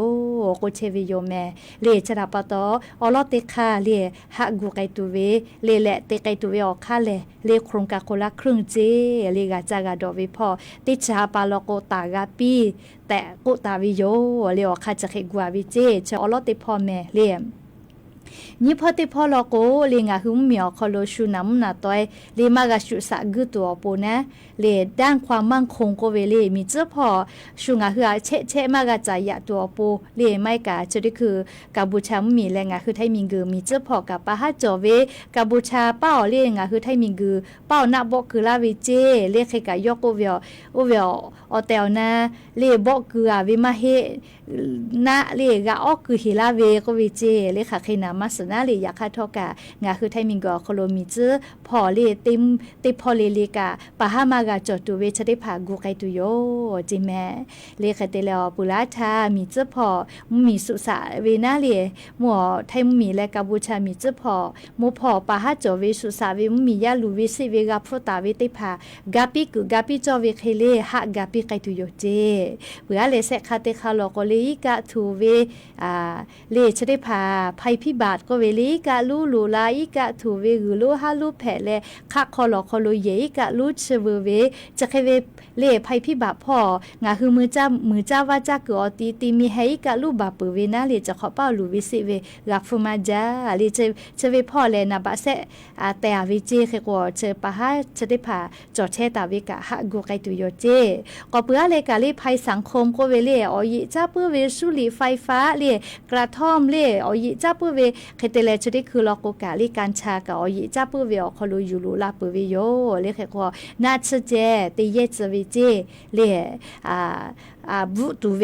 Speaker 9: โกเชวิโยแม่เลชดาปะโตอลอติคาเลฮักกูไกตุเวเลแหละติไกตุเวออคาเลเลโครงการคนละครึ่งเจเลกาจากาดอวิพอติชาปาลโกตากาปีแต่กุตาวิโยเลอคาจะเคกว่าวิเจชอลอติพอแม่เลนี่พอติพอลโกเลงาหุมเหมียวคโลชูน้ำนาตอยเลมากาชุสะกุตัวปูนะเลด้านความมั่งคงโกเวเลมีเจ้าพอชูงาหือเชมากาจายะตัวปูเลไม่กาจะได้คือกาบูชามีแรงาคือไทมิงกือมีเจ้าพอกับปะฮะจอเวกาบูชาเป้าเลงาคือไทมิงกือเป้านักบอกคือลาวิเจเลเคกายกโอเวอเตลนะเลบอกคืออาวิมาเฮนะเลกาออกคือฮิลาเวก็วิเจเลค่ะเคนามาสนาเลยาคาทอกางาคือไทมิงกอโคโลมิเจพอเลติพอเลกาปะฮามากาจอตุเวชได้ผากูไกตุโยจิแม่เลคเตลอปุลาชามีเจพอมีสุสาเวนาเลหมัวไทมีและกาบูชามีเจพอมูพอปะฮาจอเวสุสาเวมียาลูเวสิเวกาพรตาเวติผากาปิกุกาปิจอเวเคเลหากาปิไกตุโยเจเวลาเลเซคาเตคาโลโกเลกาทูเวเลชได้ผาภัยพิบา ดก็เวลีกะลูลูลาอีกะถูเวกุลูฮาลูแผเลคักคอลอคอลูเยอีกะลูเชเวเวจะเคเวเล่ภัยพิบัติพ่องาคือมือจ้าว่าจ้าเกอตีมีให้กะลูบาปเวนะเลจะขอเป้าลูวิสิเวรักฟูมาจ้าเลจะเวพ่อเลนะบะเซแต่อาวิจีเคก็เจอปะฮะจะได้พาจอดแช่ตาวิกะฮะกูไกตุโยเจก็เปื้อเลกะเลภัยสังคมก็เวเลอยิจ้าเปื้อเวสุลีไฟฟ้าเลกระท่อมเลอยิจ้าเปื้อเวเคเตเลจะได้คือลอกกะเลการชากะอยิจ้าเปื้อเวอคอลูยูลูลาเปื้อเวโยเลเคก็นาชเจติเยจวิเจเลบุตุเว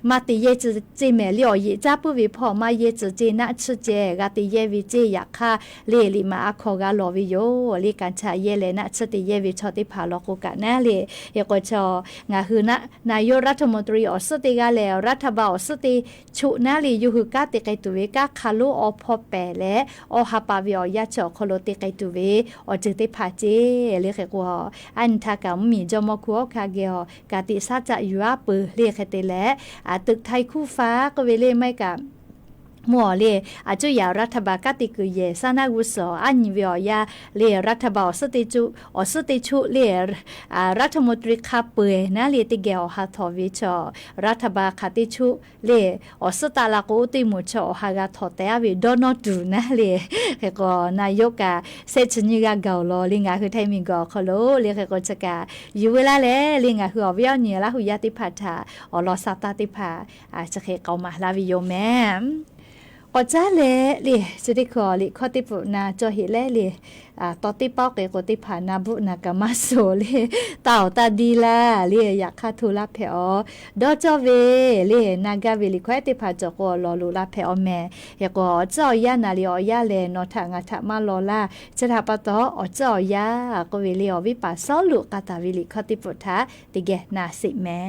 Speaker 9: มาติเยจเจเมเลียวยิจ้าปุวิพ่อมาเยจเจนะชเจกาติเยวิเจอยากค่าเลลิมาอคอกาลอวิโยเลกันชาเยเลนะชติเยวิชอติพาลอกกะนะเลยกชงาหือนะนายรัฐมนตรีอสติกาแล้วรัฐบาลอสติชุนาลียูหือกาติไกตุเวกาคาลุอพอแปและอฮาปาวิอยาจอคโลติไกตุเวอจิติพาเจเลเขกวอันทากะมีจอมคัวคาเกอกาติซาจะยูอาปืเลเขเตและตึกไทยคู่ฟ้าก็เวเล่ไม่กับมัวเลอาจุยารัฐบาลกติกุเยสานากุศอันวิอยาเลรัฐบาลสติจุสติชุเลรัฐมนตรีคาเปยนะเลติเกอฮาทอวิชอรัฐบาลคติชุเลสตาลาโกติมุชอฮากาทอเตอวิดอนอดูนะเลก็นายกาเซชนิกาเกาโลลิงาคือไทยมีกอคโลเลก็จะกาอยู่เวลาเลลิงาคืออวิอเนียละหุยาติพัทธาอลอซาตาติภาจะเคเกามาลาวิโยแมก็จ้าเลยจะได้ขอลิข้อติปุนาจอเห็นเลยตอติปอกเกก็ติผานาบุนากามาโซเลยเต่าตาดีละเลยอยากคาทุลาเพอดอจอเวเลยนากาเวลิควติผาจอกลอลูลาเพอแม่ยก็เจ้ายานาลีอยาเลนอทางาทมาลอลาจะทาปะตอเจ้ายาก็เวลีอวิปัสสลุกาตาเวลิข้อติปุทาติเกนาสิแม่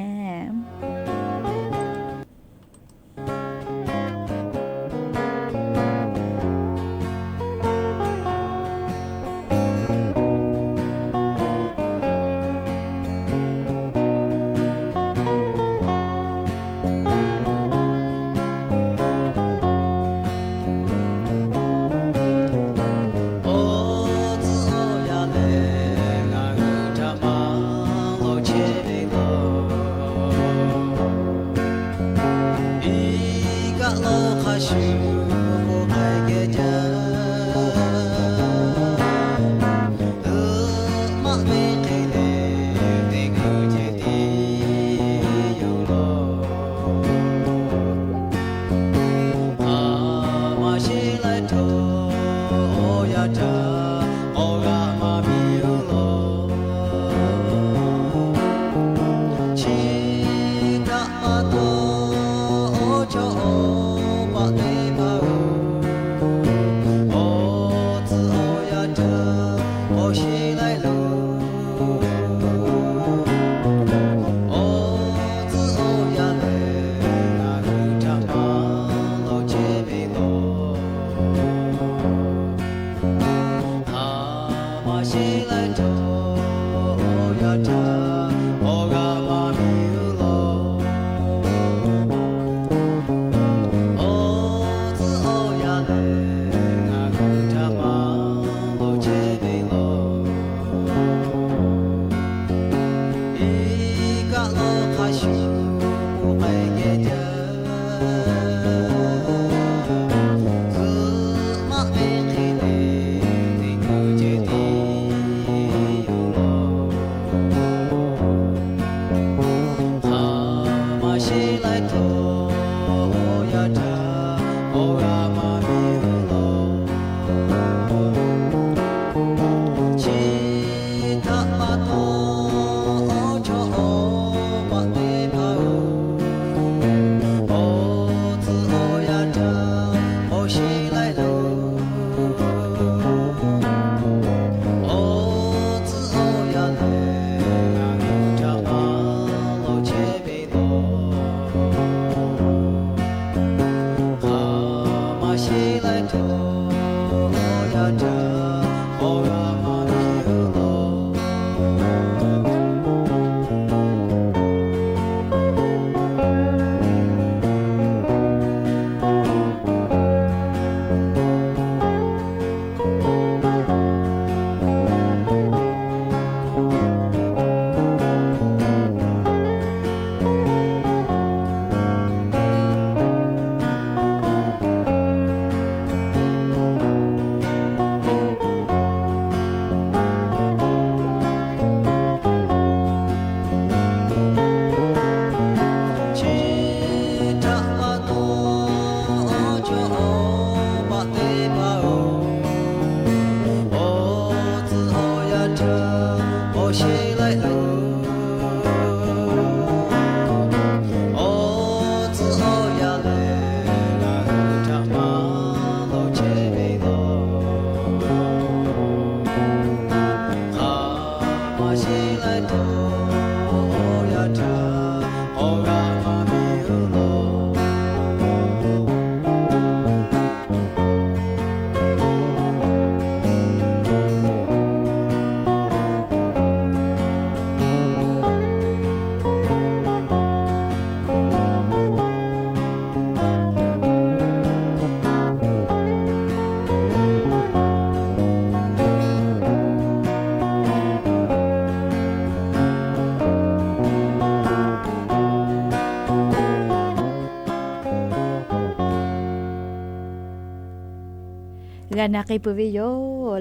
Speaker 9: กานาไกปุวิโย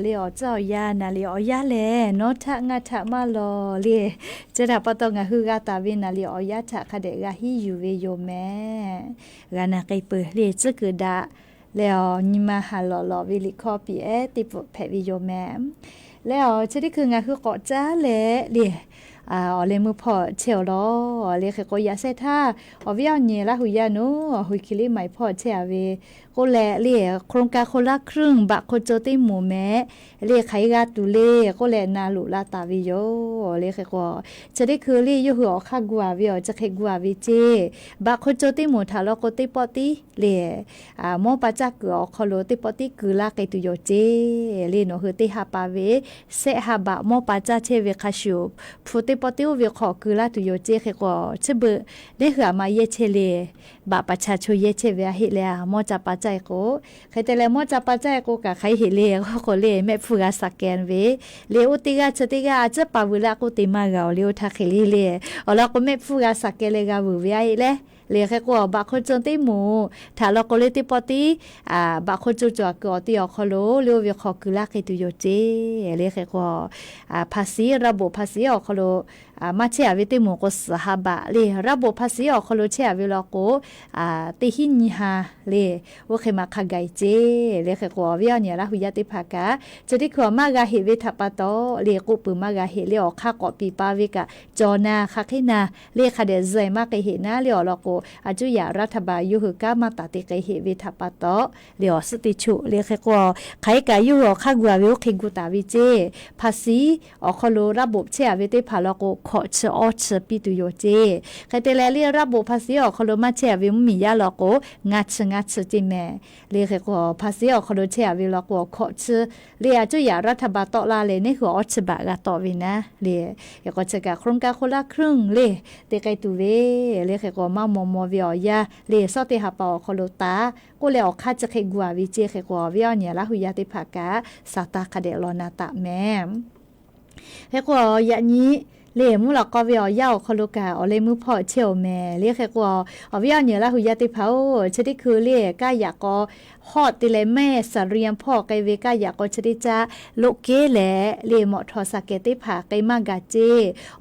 Speaker 9: เลียวเจ้ายานาเลียอยาแลโนทะงะทะมาลอเลีจะดาปะตองะฮือกาตาเวนาเลียอยาทะคะเดกะฮิยูเวโยแม่กานาไกปุเลีจะกึดาแล้วนิมาฮาลอลอวิลิคอปีเอติปุเพวิโยแม่แล้วจะได้คืองะฮือเกาะจ้าแลเลีเลมือพอเชียวล้อเลเคก็ยาเซท่าวิญญาณละหุยานุหุยคิริไม่พอเชียเวก็แลเรียโครงการคนละครึ่งบักโคโจติหมูแม่เรียไขกาตุเลก็แลนาลุลาตาวิโยเลเคก็จะได้คือเรียอยู่หัวข้ากัววิโอจะเคกัววิเจบักโคโจติหมูทาลโกติปอติเรียมอปาจักเกอคอโลติปอติกุลาไกตุโยเจเรียโนหือติฮาปาเวเซฮาบะมอปาจาเชเวคาชูพุติปอติวเวขอกุลาตุโยเจเคก็เชเบได้หัวมาเยเชเลบะประชาชนเยเชเวเฮเลมอจะปาใจโกใครแต่ละมอจะปาใจโกกะใครเฮเลก็เลแม่ฟูกาสแกนเวเลอุติกาชติกาอาจจะปาวุลากุติมาเกาเลอุทักเฮเลอลาก็แม่ฟูกาสแกนเลกาบุเวียเลเรียกแค่กว่าบางคนจนตีหมูถ้าเราก็เลยติปอตีบางคนจะจวกก็ตีออกคอโลเรียกว่าขอคือลักให้ตุโยเจเรียกแค่กว่าภาษีระบบภาษีออกคอโลมาเชียวิติหมูก็สหบะเลยระบบภาษีออกคอโลเชียวิลโกติหินฮาเลยว่าเคมาขกายเจเรียกแค่กว่าวิญญาณละหุยติภากาจะได้ขวามากาเหวิทัปโตเรียกกุปมากาเหเรียกข้ากอปีปาวิกาจอนาคักให้นาเรียกขเดใจมากเหนาเรียกลโกอาจุยารัฐบาลยุหกามาตัดติไกเหวิทัปโตเรียกสติชุเรียกแค่กว่าใครกายุหข้ากว่าวิวคิงกุตาวิเจภาษีออกคอโลระบบเชียวิติภาลโกขอเชอเชปิตุโยเจใครแต่ละเรียระบบภาษีออกคอโลมาเชียวิมมียาลโกงัดจิแม่เรียกแค่กว่าภาษีออกคอโลเชียวิลโกขอเชเรียจุยารัฐบาลตอลาเลยนี่คืออชบะกาตอวินะเรียอยากจะกะโครงการคนละครึ่งเลยเตไกตุเวเรียกแค่กว่ามามอวิอยาเรียสอติหาปอคอโลตาก็เลยออกค่าจะเคกัววิเจเคกัววิญญาณละหุยติภากาสาตาคเดลอนาตะแม่เคกัวยะนี้เลมุลก็วิอยาคอโลกาอเลมุพอเชียวแม่เรียกแค่กว่าวิญญาณละหุยติภาชดิคือเรียกายากอฮอดติเลแม่สเรียมพ่อไกเวกายากอชดิจาโลเกแลเลหมอทอสเกติภาไกมากาเจ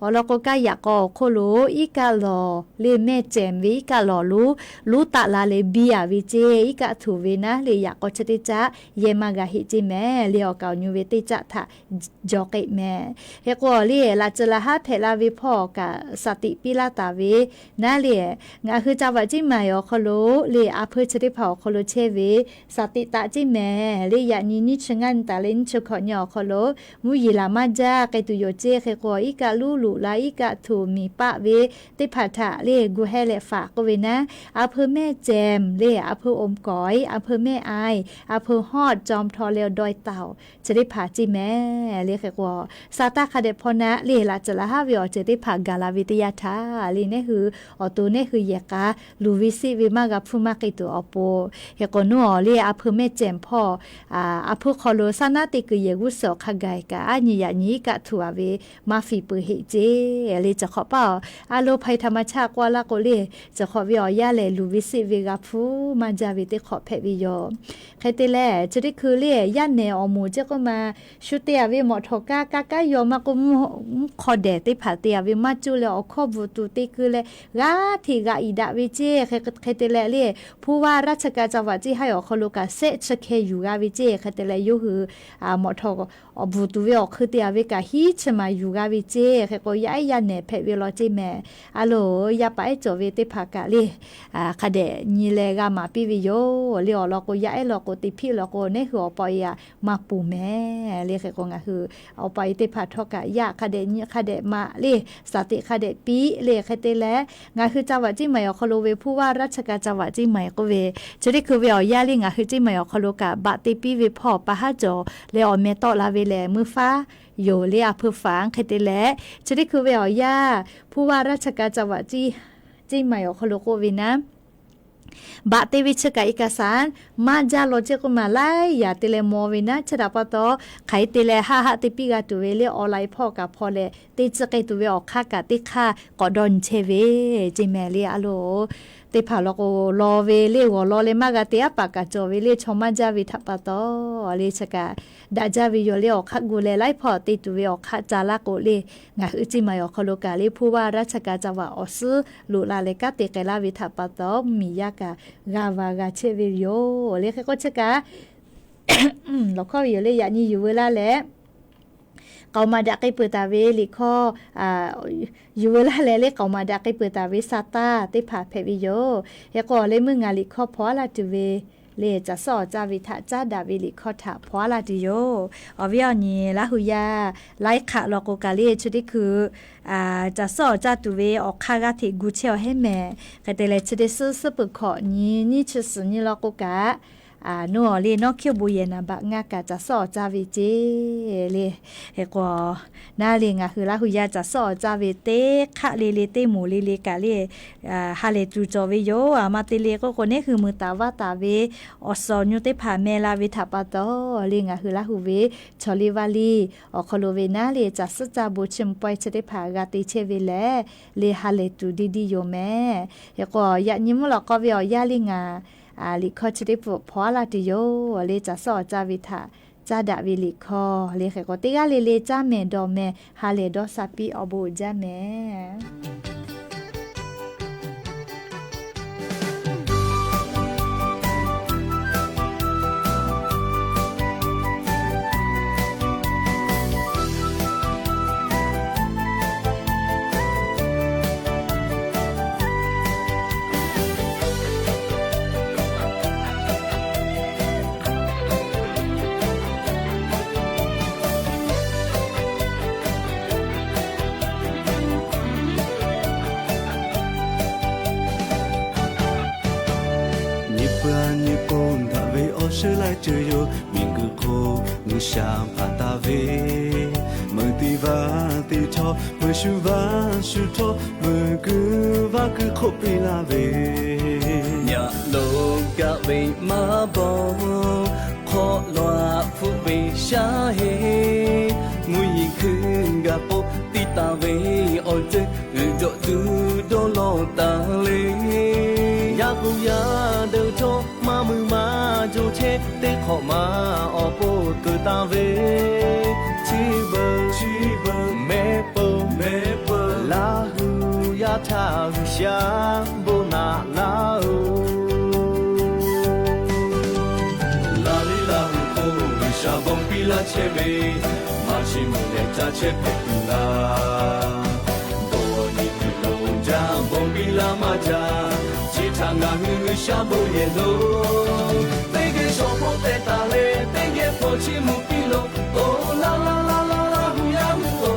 Speaker 9: อลก็กายากอโคโลอีกาลอเลแม่เจมวิกาลอลูตะลาเลเบียวิเจอีกาถูเวนะเลยากอชดิจาเยมากาฮิจิแม่เลออกาญูเวติจะทะจอกแม่เฮกอเลลาจลาฮาเทลาวิพ่อกะสติปิลาตาเวนาเลงาคือจาวจิมายอโคโลเลอาเพชดิภาโคโลเชเวสติตาจิแม่เลยยานีนิชงันตาเลนชขอนยอคโลมุยลามาจาไกตุโยเจเคกออีกาลูลูลาอีกาทูมีปะเวติภาทะเลกูเฮเลฝากก็เวนะอาเพแม่แจมเลอาเพอมก้อยอาเพแม่อายอาเพฮอดจอมทอเลวดอยเต่าจะได้ผาจิแม่เลเคกอซาตาคาเดพนะเลลาจละฮาวิอจะได้ผากาลาวิทยาทาเลเนคืออตูเนคือเยกาลูวิซิวิมากับผู้มาไกตุอโปเฮกอนัวเลอาเพแม่แจมพ่ออาเพคอโลซานาติกเยกุสอขกายกาอันยานี้กะถัวเวมาฟีปือเฮเจเลจะขอเปล่าอาโลภัยธรรมชาติกว่าละก็เลจะขอวิอยาเลลูวิซิวิกับผู้มาจาวิติขอเพวิโยใครเตแลจะได้คือเลย่านเนอมูเจ้าก็มาชุเตียเวหมอทอกากายอมากุมคอเด ติผาเตียวิมาจูเลอข้อบูตูติคือเลยกาที่กาอีดาวิเจเคเตเลเล่ผู้ว่าราชการจังหวัดที่ให้ออกคลูกาเซชเคอยู่กาวิเจเคเตเลยูคือหมอทอกบูตูเวอคือเตียวิกาฮิชมาอยู่กาวิเจเคก็ย้ายยันเนเพเวลอจิแม่อะโลยาไปจอเวติผากาลีคเดนีเลกามาปิวิโยเลียวลอก็ย้ายลอก็ติพี่ลอก็เนหัวปอยมาปูแม่เรียกก็งาคือเอาไปติผาทอกะยาคเดนีคเดมาลีสติคเดปีเลคเตแลงาคือจังหวัดจิใหม่อคโลเวผู้ว่าราชการจังหวัดจิใหม่ก็เวจะได้คือเวอยาลีงาคือจิใหม่อคโลกะบะติปีเวพ่อปะฮะจอเลอเมตอลาเวแลมือฟ้าโยเลียเพื่อฝังคเตแลจะได้คือเวอยาผู้ว่าราชการจังหวัดจิใหม่อคโลโกเวนะบาเตวิชกาเอกสารมาจาโลเจกุมาไลยาเตเลโมวินะชราปตอไขเตเลหาติปิกาตุเวเลออไลพ่อกับพ่อเลติจกตุเวออกค่ากะติค่ากอดอนเชเวจิแมเลอะโลติผาโลโกรอเวเลวรอเลมากะเตียปากะจอเวเลชมาจาวิทัปตอเลชกาดาจาวิโยเลออกค่ากูเลไลพ่อติตุเวออกค่าจาลาโกเลงะอุจิมายอคโลกาเลผู้ว่าราชการจังหวัดออซือลุลาเลกะเตเกลาวิทัปตอมียากะกาวากาเชเวโยเลขก็ชกาแล้วก็อยู่เลยอย่างนี้อยู่เวลาแหละเขามาดักไอเปิดตาเวลิข้ออยู่เวลาแล้วเขามาดักไอเปิดตาเวซาตาติผาเพวิโยเฮก็เลยมึงงาลิข้อพอลาตุเวเลจะสอจาวิทะจาดาวิลิข้อถาพอลาติโยอวิอนี้ละหุยาไลคะลอกกาเลชุดที่คือจะสอจาตุเวออกคากาติกูเชียวให้แม่ก็แต่เลยชุดที่ซื้อปึกขอนี่ชุดสนี่ลอกกานัวเลนอกเขียวบุเยนะบะงากะจะสอจาวิเจเลเฮกว่านาเลงะคือละหุยาจะสอจาวิเตคะเลเตหมูเลกะเลฮาเลตูจอเวโยมาเตเลก็คนนี้คือมือตาวาตาเวอสอญูเตผาเมลาวิทัปตอเลงะคือละหุเวชอลิวาลีอคโลเวนาเลจะสจาบุชิมปอยชเตผากาติเชเวเลเลฮาเลตูดีโยแม่เฮกว่ายะนิมลก็เวอยาลิงาลิคอชดิปพอลาติโยเลจะสอจาวิทาจาดาวิลิคอเลเขก็ติกาเลจาเมดอเมฮาเลดอซาปีอโบจาเม
Speaker 11: 是来自由，民歌口，我想怕大卫，门地瓦地头，门树瓦树头，门歌瓦歌口比拉卫，呀路个为马宝，可罗富为下黑，我一看个宝地大卫，哦这就都都老大嘞，呀古呀都错。มามือมาโจเชเตขอมาออโปเกิดตาเวชีเบเมเปลาหูยาทาหุชาโบนาลาหูลาลิลาหูโควิชาบงปีลาเชเบมาชิมุเลจาเชเปตุลาโดนิตุโลจาบงปีลามาจา长啊，雨下不也落，那个小坡在打嘞，那个坡起木皮路，哦啦啦啦啦啦，呼呀呼哦，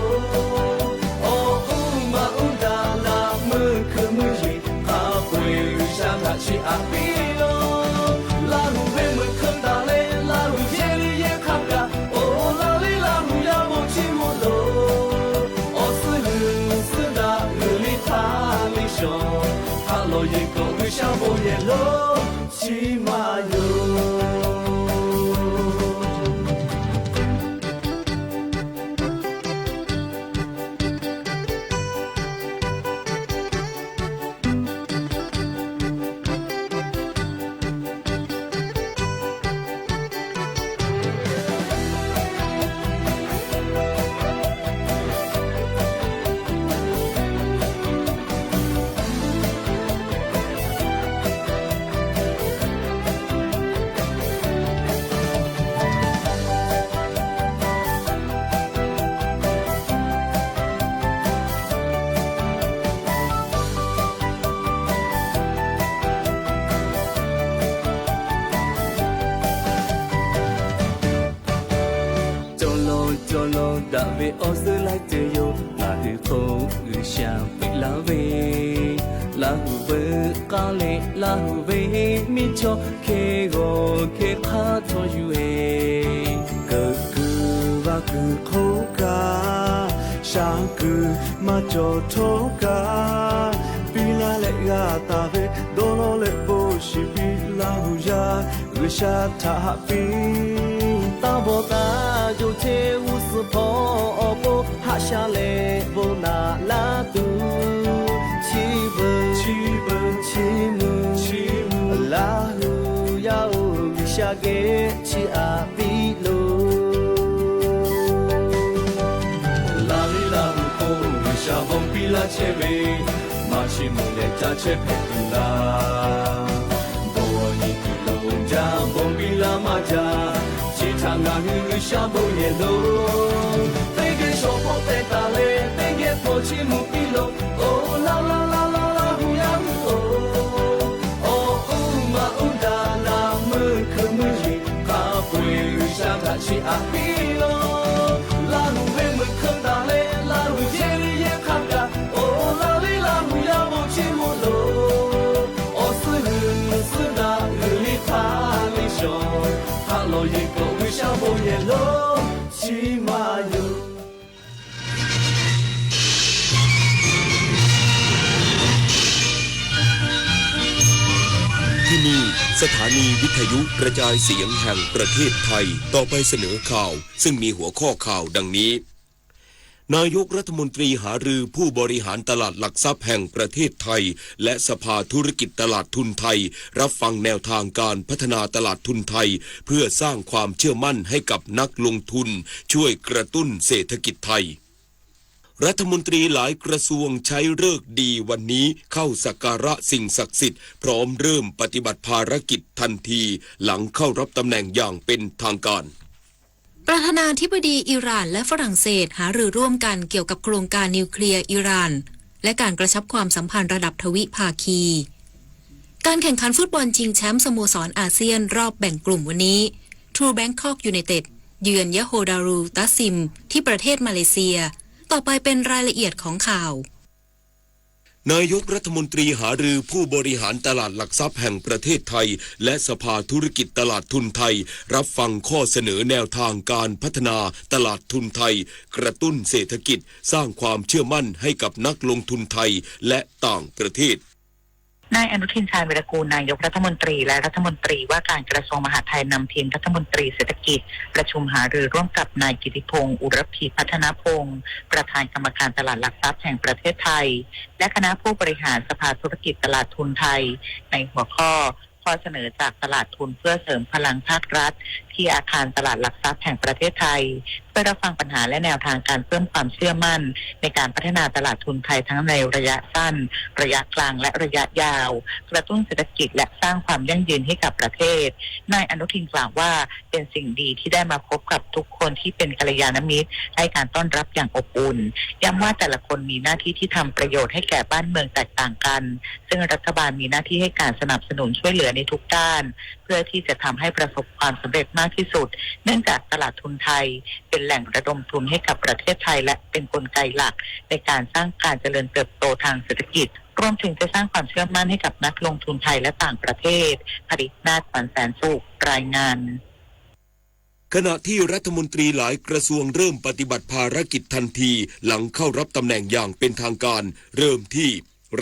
Speaker 11: 哦乌嘛乌达啦，门可门里，阿贵雨下他去阿比咯，拉路被门坑打嘞，拉路夜里也看噶，哦啦哩拉路呀不起木路，哦是大雨里他里上，他落一个。像不也落起码有。来的哟，拉黑后想被拉喂，拉喂咖喱，拉喂米酒，给我给他做油诶，哥哥哇哥口嘎，上哥嘛就头嘎，比拉嘞嘎达贝，多罗嘞不是比拉胡呀，下他比。大波大就切乌斯婆波哈下来不拿拉杜七本拉胡要下给七阿比罗拉里拉胡空下风比拉切贝马奇木列加切佩杜拉多尼比龙加风比拉马加长啊雨下不也落，飞给手破在打雷，飞给破起木比龙，哦啦啦啦啦啦呼呀呼哦，哦乌嘛乌达那门可门里，他会下他去阿比龙，拉路为门可打雷，拉路夜里也看噶，哦啦里拉呼呀不起木龙，哦是那日里他里熊，他老一个。小不也落起码有。
Speaker 10: ที่นี่สถานีวิทยุกระจายเสียงแห่งประเทศไทยต่อไปเสนอข่าวซึ่งมีหัวข้อข่าวดังนี้นายกรัฐมนตรีหารือผู้บริหารตลาดหลักทรัพย์แห่งประเทศไทยและสภาธุรกิจตลาดทุนไทยรับฟังแนวทางการพัฒนาตลาดทุนไทยเพื่อสร้างความเชื่อมั่นให้กับนักลงทุนช่วยกระตุ้นเศรษฐกิจไทยรัฐมนตรีหลายกระทรวงใช้ฤกษ์ดีวันนี้เข้าสักการะสิ่งศักดิ์สิทธิ์พร้อมเริ่มปฏิบัติภารกิจทันทีหลังเข้ารับตำแหน่งอย่างเป็นทางการ
Speaker 12: ประธานาธิบดีอิหร่านและฝรั่งเศสหารือร่วมกันเกี่ยวกับโครงการนิวเคลียร์อิหร่านและการกระชับความสัมพันธ์ระดับทวิภาคีการแข่งขันฟุตบอลชิงแชมป์สโมสรอาเซียนรอบแบ่งกลุ่มวันนี้ True Bangkok United เยือนยะโฮดารูตัสซิมที่ประเทศมาเลเซียต่อไปเป็นรายละเอียดของข่าวน
Speaker 10: ายกรัฐมนตรีหารือผู้บริหารตลาดหลักทรัพย์แห่งประเทศไทยและสภาธุรกิจตลาดทุนไทยรับฟังข้อเสนอแนวทางการพัฒนาตลาดทุนไทยกระตุ้นเศรษฐกิจสร้างความเชื่อมั่นให้กับนักลงทุนไทยและต่างประเทศ
Speaker 13: นายอนุทินชาญวิรากูลนายกรัฐมนตรีและรัฐมนตรีว่าการกระทรวงมหาดไทยนำทีมรัฐมนตรีเศรษฐกิจประชุมหารือร่วมกับนายกิติพงศ์อุรพีพัฒนพงศ์ประธานกรรมการตลาดหลักทรัพย์แห่งประเทศไทยและคณะผู้บริหารสภาธุรกิจตลาดทุนไทยในหัวข้อเสนอจากตลาดทุนเพื่อเสริมพลังภาครัฐที่อาคารตลาดหลักทรัพย์แห่งประเทศไทยเพื่อรับฟังปัญหาและแนวทางการเพิ่มความเชื่อมั่นในการพัฒนาตลาดทุนไทยทั้งในระยะสั้นระยะกลางและระยะยาวกระตุ้นเศรษฐกิจและสร้างความยั่งยืนให้กับประเทศนายอนุทินกล่าวว่าเป็นสิ่งดีที่ได้มาพบกับทุกคนที่เป็นกัลยาณมิตรให้การต้อนรับอย่างอบอุ่นย้ำว่าแต่ละคนมีหน้าที่ที่ทำประโยชน์ให้แก่บ้านเมืองแตกต่างกันซึ่งรัฐบาลมีหน้าที่ให้การสนับสนุนช่วยเหลือในทุกด้านเพื่อที่จะทำให้ประสบความสำเร็จมากที่สุดเนื่องจากตลาดทุนไทยเป็นแหล่งระดมทุนให้กับประเทศไทยและเป็นกลไกหลักในการสร้างการเจริญเติบโตทางเศรษฐกิจรวมถึงจะสร้างความเชื่อมั่นให้กับนักลงทุนไทยและต่างประเทศผลิตนาฏขวัญแสนสุขรายงาน
Speaker 10: ขณะที่รัฐมนตรีหลายกระทรวงเริ่มปฏิบัติภารกิจทันทีหลังเข้ารับตำแหน่งอย่างเป็นทางการเริ่มที่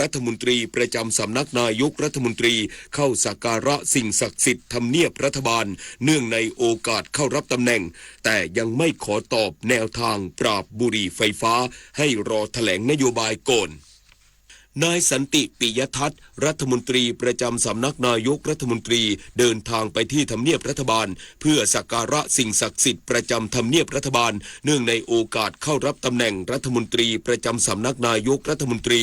Speaker 10: รัฐมนตรีประจำสำนักนายกรัฐมนตรีเข้าสักการะสิ่งศักดิ์สิทธิ์ทำเนียบรัฐบาลเนื่องในโอกาสเข้ารับตำแหน่งแต่ยังไม่ขอตอบแนวทางปราบบุหรี่ไฟฟ้าให้รอแถลงนโยบายก่อนนายสันติปิยทัศน์รัฐมนตรีประจำสำนักนายกรัฐมนตรีเดินทางไปที่ทำเนียบรัฐบาลเพื่อสักการะสิ่งศักดิ์สิทธิ์ประจำทำเนียบรัฐบาลเนื่องในโอกาสเข้ารับตำแหน่งรัฐมนตรีประจำสำนักนายกรัฐมนตรี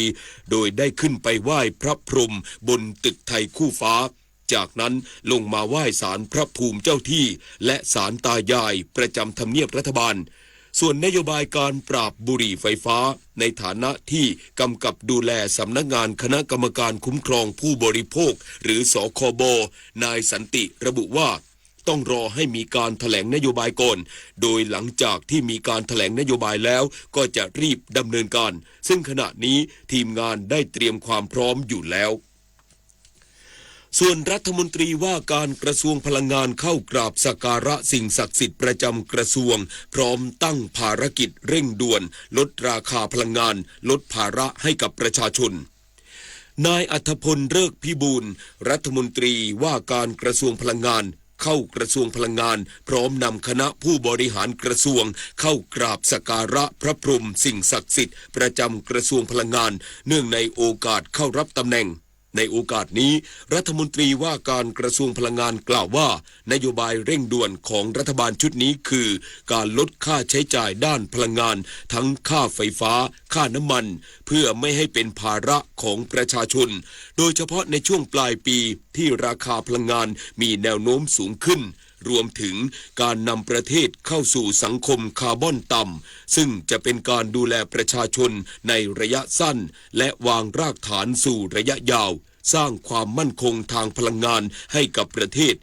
Speaker 10: โดยได้ขึ้นไปไหว้พระพรหมบนตึกไทยคู่ฟ้าจากนั้นลงมาไหว้ศาลพระภูมิเจ้าที่และศาลตายายประจำทำเนียบรัฐบาลส่วนนโยบายการปราบบุหรี่ไฟฟ้าในฐานะที่กำกับดูแลสำนักงานคณะกรรมการคุ้มครองผู้บริโภคหรือสคบนายสันติระบุว่า
Speaker 14: ต้องรอให้มีการแถลงนโยบายก่อนโดยหลังจากที่มีการแถลงนโยบายแล้วก็จะรีบดำเนินการซึ่งขณะนี้ทีมงานได้เตรียมความพร้อมอยู่แล้วส่วนรัฐมนตรีว่าการกระทรวงพลังงานเข้ากราบสักการะสิ่งศักดิ์สิทธิ์ประจำกระทรวงพร้อมตั้งภารกิจเร่งด่วนลดราคาพลังงานลดภาระให้กับประชาชนนายอัธพลฤกษ์พิบูลรัฐมนตรีว่าการกระทรวงพลังงานเข้ากระทรวงพลังงานพร้อมนำคณะผู้บริหารกระทรวงเข้ากราบสักการะพระพรหมสิ่งศักดิ์สิทธิ์ประจำกระทรวงพลังงานเนื่องในโอกาสเข้ารับตำแหน่งในโอกาสนี้รัฐมนตรีว่าการกระทรวงพลังงานกล่าวว่านโยบายเร่งด่วนของรัฐบาลชุดนี้คือการลดค่าใช้จ่ายด้านพลังงานทั้งค่าไฟฟ้าค่าน้ำมันเพื่อไม่ให้เป็นภาระของประชาชนโดยเฉพาะในช่วงปลายปีที่ราคาพลังงานมีแนวโน้มสูงขึ้นรวมถึงการนำประเทศเข้าสู่สังคมคาร์บอนต่ำซึ่งจะเป็นการดูแลประชาชนในระยะสั้นและวางรากฐานสู่ระยะยาวสร้างความมั่นคงทางพลังงานให้กับประเทศ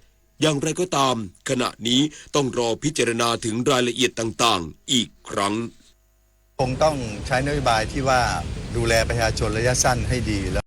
Speaker 14: อย่างไรก็ตามขณะนี้ต้องรอพิจารณาถึงรายละเอียดต่างๆอีกครั้ง
Speaker 15: คงต้องใช้นโยบายที่ว่าดูแลประชาชนระยะสั้นให้ดีแล้ว